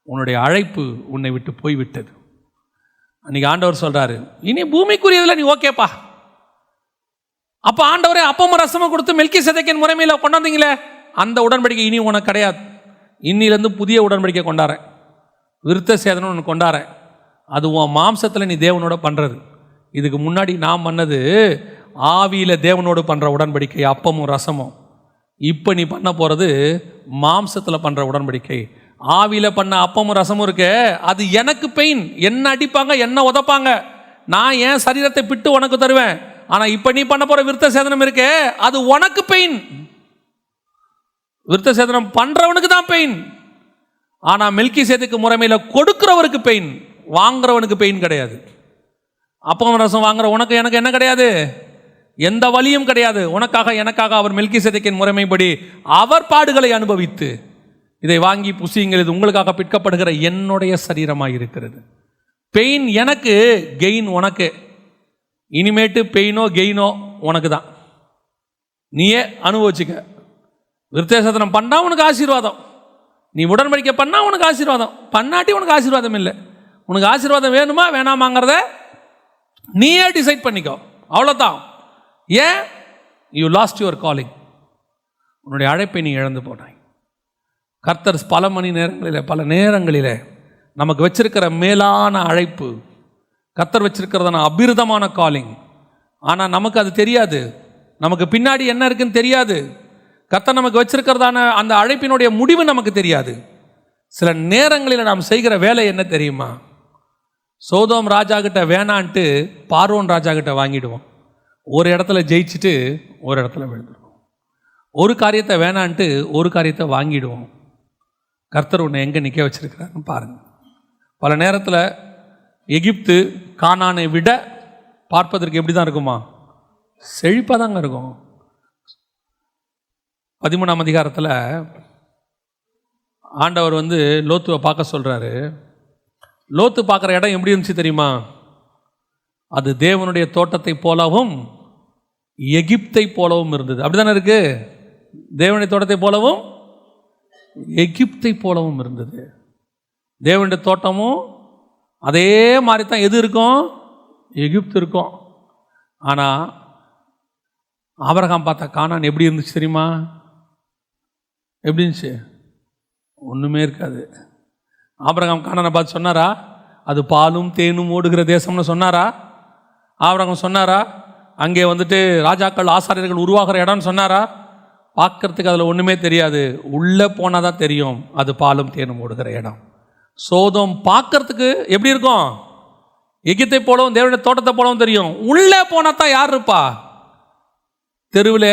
உன்னுடைய அழைப்பு உன்னை விட்டு போய்விட்டது. அன்னைக்கு ஆண்டவர் சொல்றாரு, இனி பூமிக்குரியதில் நீ ஓகேப்பா. அப்போ ஆண்டவரே அப்பமும் ரசமும் கொடுத்து மெல்கிசேதேக்கின் முறைமையில் கொண்டாந்தீங்களே, அந்த உடன்படிக்கை இனி உனக்கு கிடையாது. இன்னிலேருந்து புதிய உடன்படிக்கை கொண்டாடுறேன், விருத்த சேதனம் ஒன்று கொண்டாடுறேன். அது உன் மாம்சத்தில் நீ தேவனோட பண்ணுறது. இதுக்கு முன்னாடி நான் பண்ணது ஆவியில் தேவனோடு பண்ணுற உடன்படிக்கை, அப்பமும் ரசமும். இப்போ நீ பண்ண போகிறது மாம்சத்தில் பண்ணுற உடன்படிக்கை. ஆவியில் பண்ண அப்பமும் ரசமும் இருக்கு, அது எனக்கு பெயின். என்ன அடிப்பாங்க, என்ன உதப்பாங்க, நான் என் சரீரத்தை பிட்டு உனக்கு தருவேன். ஆனால் இப்போ நீ பண்ண போகிற விருத்த சேதனம் இருக்கே, அது உனக்கு பெயின். விருத்த சேதனம் பண்ணுறவனுக்கு தான் பெயின். ஆனால் மெல்கிசேதேக்கு முறைமையில் கொடுக்குறவருக்கு பெயின், வாங்குறவனுக்கு பெயின் கிடையாது. அப்பம் ரசம் வாங்குற உனக்கு எனக்கு என்ன கிடையாது? எந்த வலியும் கிடையாது. உனக்காக எனக்காக அவர் மெல்கிசேதேக்கின் முறைமைப்படி அவர் பாடுகளை அனுபவித்து இதை வாங்கி புசியுங்கள், இது உங்களுக்காக பிற்கப்படுகிற என்னுடைய சரீரமாக இருக்கிறது. பெயின் எனக்கு, கெயின் உனக்கு. இனிமேட்டு பெயினோ கெயினோ உனக்கு தான். நீயே அனுபவிச்சுக்க. விருத்தசேதனம் பண்ணா உனக்கு ஆசீர்வாதம், நீ உடன்படிக்கை பண்ணா உனக்கு ஆசீர்வாதம், பண்ணாட்டி உனக்கு ஆசீர்வாதம் இல்லை. உனக்கு ஆசீர்வாதம் வேணுமா வேணாமாங்கிறத நீயே டிசைட் பண்ணிக்கோ, அவ்வளோதான். ஏன்? You last your calling. உன்னுடைய அழைப்பை நீ இழந்து போனாய். கர்த்தர் பல மணி நேரங்களில் பல நேரங்களில் நமக்கு வச்சிருக்கிற மேலான அழைப்பு, கர்த்தர் வச்சிருக்கிறதான அபிருதமான காலிங். ஆனால் நமக்கு அது தெரியாது. நமக்கு பின்னாடி என்ன இருக்குன்னு தெரியாது. கர்த்தர் நமக்கு வச்சிருக்கிறதான அந்த அழைப்பினுடைய முடிவு நமக்கு தெரியாது. சில நேரங்களில் நாம் செய்கிற வேலை என்ன தெரியுமா? சோதோம் ராஜா கிட்ட வேணான்ட்டு பார்வோன் ராஜா கிட்ட வாங்கிடுவோம். ஒரு இடத்துல ஜெயிச்சுட்டு ஒரு இடத்துல விழுந்துடுவோம். ஒரு காரியத்தை வேணான்ட்டு ஒரு காரியத்தை வாங்கிடுவோம். கர்த்தர் உன்னை எங்கே நிற்க வச்சிருக்கிறாருன்னு பாருங்கள். பல நேரத்தில் எகிப்து கானானை விட பார்ப்பதற்கு எப்படி தான் இருக்குமா? செழிப்பாக தாங்க இருக்கும். 13ஆம் அதிகாரத்தில் ஆண்டவர் லோத்துவை பார்க்க சொல்கிறாரு. லோத்து பார்க்குற இடம் எப்படி இருந்துச்சு தெரியுமா? அது தேவனுடைய தோட்டத்தை போலவும் எகிப்தை போலவும் இருந்தது. அப்படி தானே இருக்கு? தேவனுடைய தோட்டத்தை போலவும் எகிப்தை போலவும் இருந்தது. தேவனுடைய தோட்டமும் அதே மாதிரி தான் எது இருக்கும்? எகிப்து இருக்கும். ஆனால் ஆபிரகாம் பார்த்த கானான் எப்படி இருந்துச்சு தெரியுமா? எப்படி இருந்துச்சு? ஒன்றுமே இருக்காது. ஆபிரகாம் கானானை பார்த்து சொன்னாரா அது பாலும் தேனும் ஓடுகிற தேசம்னு சொன்னாரா? ஆபிரகாம் சொன்னாரா அங்கே ராஜாக்கள் ஆசாரியர்கள் உருவாகிற இடம்னு சொன்னாரா? பார்க்கறதுக்கு அதில் ஒன்றுமே தெரியாது. உள்ளே போனால் தான் தெரியும் அது பாலும் தேனும் ஓடுகிற இடம். சோதோம் பார்க்கறதுக்கு எப்படி இருக்கும்? எகிப்தை போலவும் தேவனுடைய தோட்டத்தை போலவும் தெரியும். உள்ளே போனால் தான் யார் இருப்பா? தெருவில்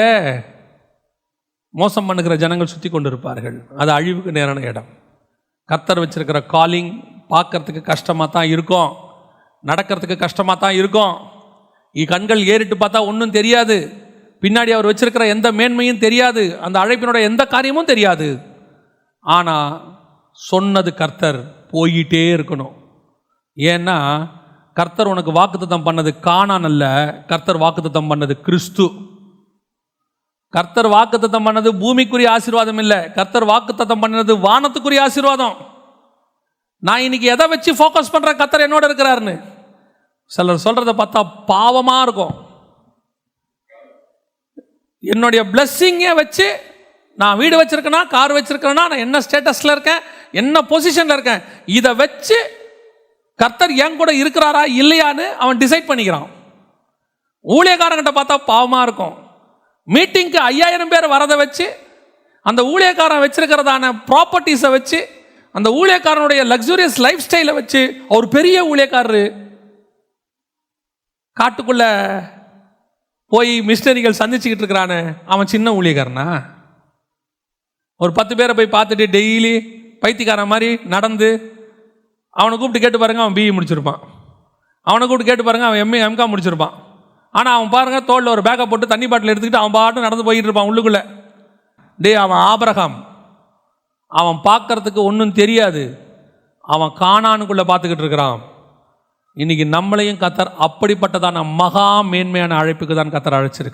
மோசம் பண்ணுகிற ஜனங்கள் சுற்றி கொண்டு இருப்பார்கள். அது அழிவுக்கு நேரான இடம். கர்த்தர் வச்சிருக்கிற காலிங் பார்க்கறதுக்கு கஷ்டமாக தான் இருக்கும், நடக்கிறதுக்கு கஷ்டமாக தான் இருக்கும். கண்கள் ஏறிட்டு பார்த்தா ஒன்றும் தெரியாது. பின்னாடி அவர் வச்சிருக்கிற எந்த மேன்மையும் தெரியாது, அந்த அழைப்பினுடைய எந்த காரியமும் தெரியாது. ஆனால் சொன்னது கர்த்தர் போயிட்டே இருக்கணும். ஏன்னா கர்த்தர் உனக்கு வாக்குத்தத்தம் பண்ணது கானான் அல்ல, கர்த்தர் வாக்குத்தத்தம் பண்ணது கிறிஸ்து. கர்த்தர் வாக்குத்தத்தம் பண்ணது பூமிக்குரிய ஆசீர்வாதம் இல்லை, கர்த்தர் வாக்குத்தத்தம் பண்ணது வானத்துக்குரிய ஆசீர்வாதம். நான் இன்னைக்கு எதை வச்சு ஃபோக்கஸ் பண்ணுறேன்? கர்த்தர் என்னோட இருக்கிறாருன்னு. சிலர் சொல்கிறத பார்த்தா பாவமாக இருக்கும். என்னுடைய பிளஸ்ஸிங்கை வச்சு நான் வீடு வச்சிருக்கேனா, கார் வச்சிருக்கேனா, நான் என்ன ஸ்டேட்டஸில் இருக்கேன், என்ன பொசிஷனில் இருக்கேன், இதை வச்சு கர்த்தர் என் கூட இருக்கிறாரா இல்லையான்னு அவன் டிசைட் பண்ணிக்கிறான். ஊழியக்காரங்கிட்ட பார்த்தா பாவமாக இருக்கும். மீட்டிங்க்கு 5000 பேர் வரதை வச்சு, அந்த ஊழியக்காரன் வச்சிருக்கிறதான ப்ராப்பர்ட்டிஸை வச்சு, அந்த ஊழியக்காரனுடைய லக்ஸூரியஸ் லைஃப் ஸ்டைலை வச்சு, அவர் பெரிய ஊழியக்காரரு, காட்டுக்குள்ள போய் மிஷினரிகள் சந்திச்சுக்கிட்டு இருக்கிறானே, அவன் சின்ன ஊழியக்காரனா? ஒரு 10 பேரை போய் பார்த்துட்டு டெய்லி பைத்தியக்காரன் மாதிரி நடந்து அவனை கூப்பிட்டு கேட்டு பாருங்க, அவன் பிஇ முடிச்சிருப்பான். அவனை கூப்பிட்டு கேட்டு பாருங்க, அவன் எம்ஏ எம்காம் முடிச்சிருப்பான். ஆனால் அவன் பாருங்க, தோளில் ஒரு பேக்கை போட்டு தண்ணி பாட்டில் எடுத்துக்கிட்டு அவன் பாட்டு நடந்து போயிட்டு இருப்பான் உள்ளுக்குள்ளே. அவன் ஆபிரகாம். அவன் பார்க்கறதுக்கு ஒன்றும் தெரியாது, அவன் கானானுக்குள்ளே பார்த்துக்கிட்டு இருக்கிறான். இன்னைக்கு நம்மளையும் கர்த்தர் அப்படிப்பட்டதான மகா மேன்மையான அழைப்புக்கு தான் கர்த்தர் அழைச்சிருக்கிறார்.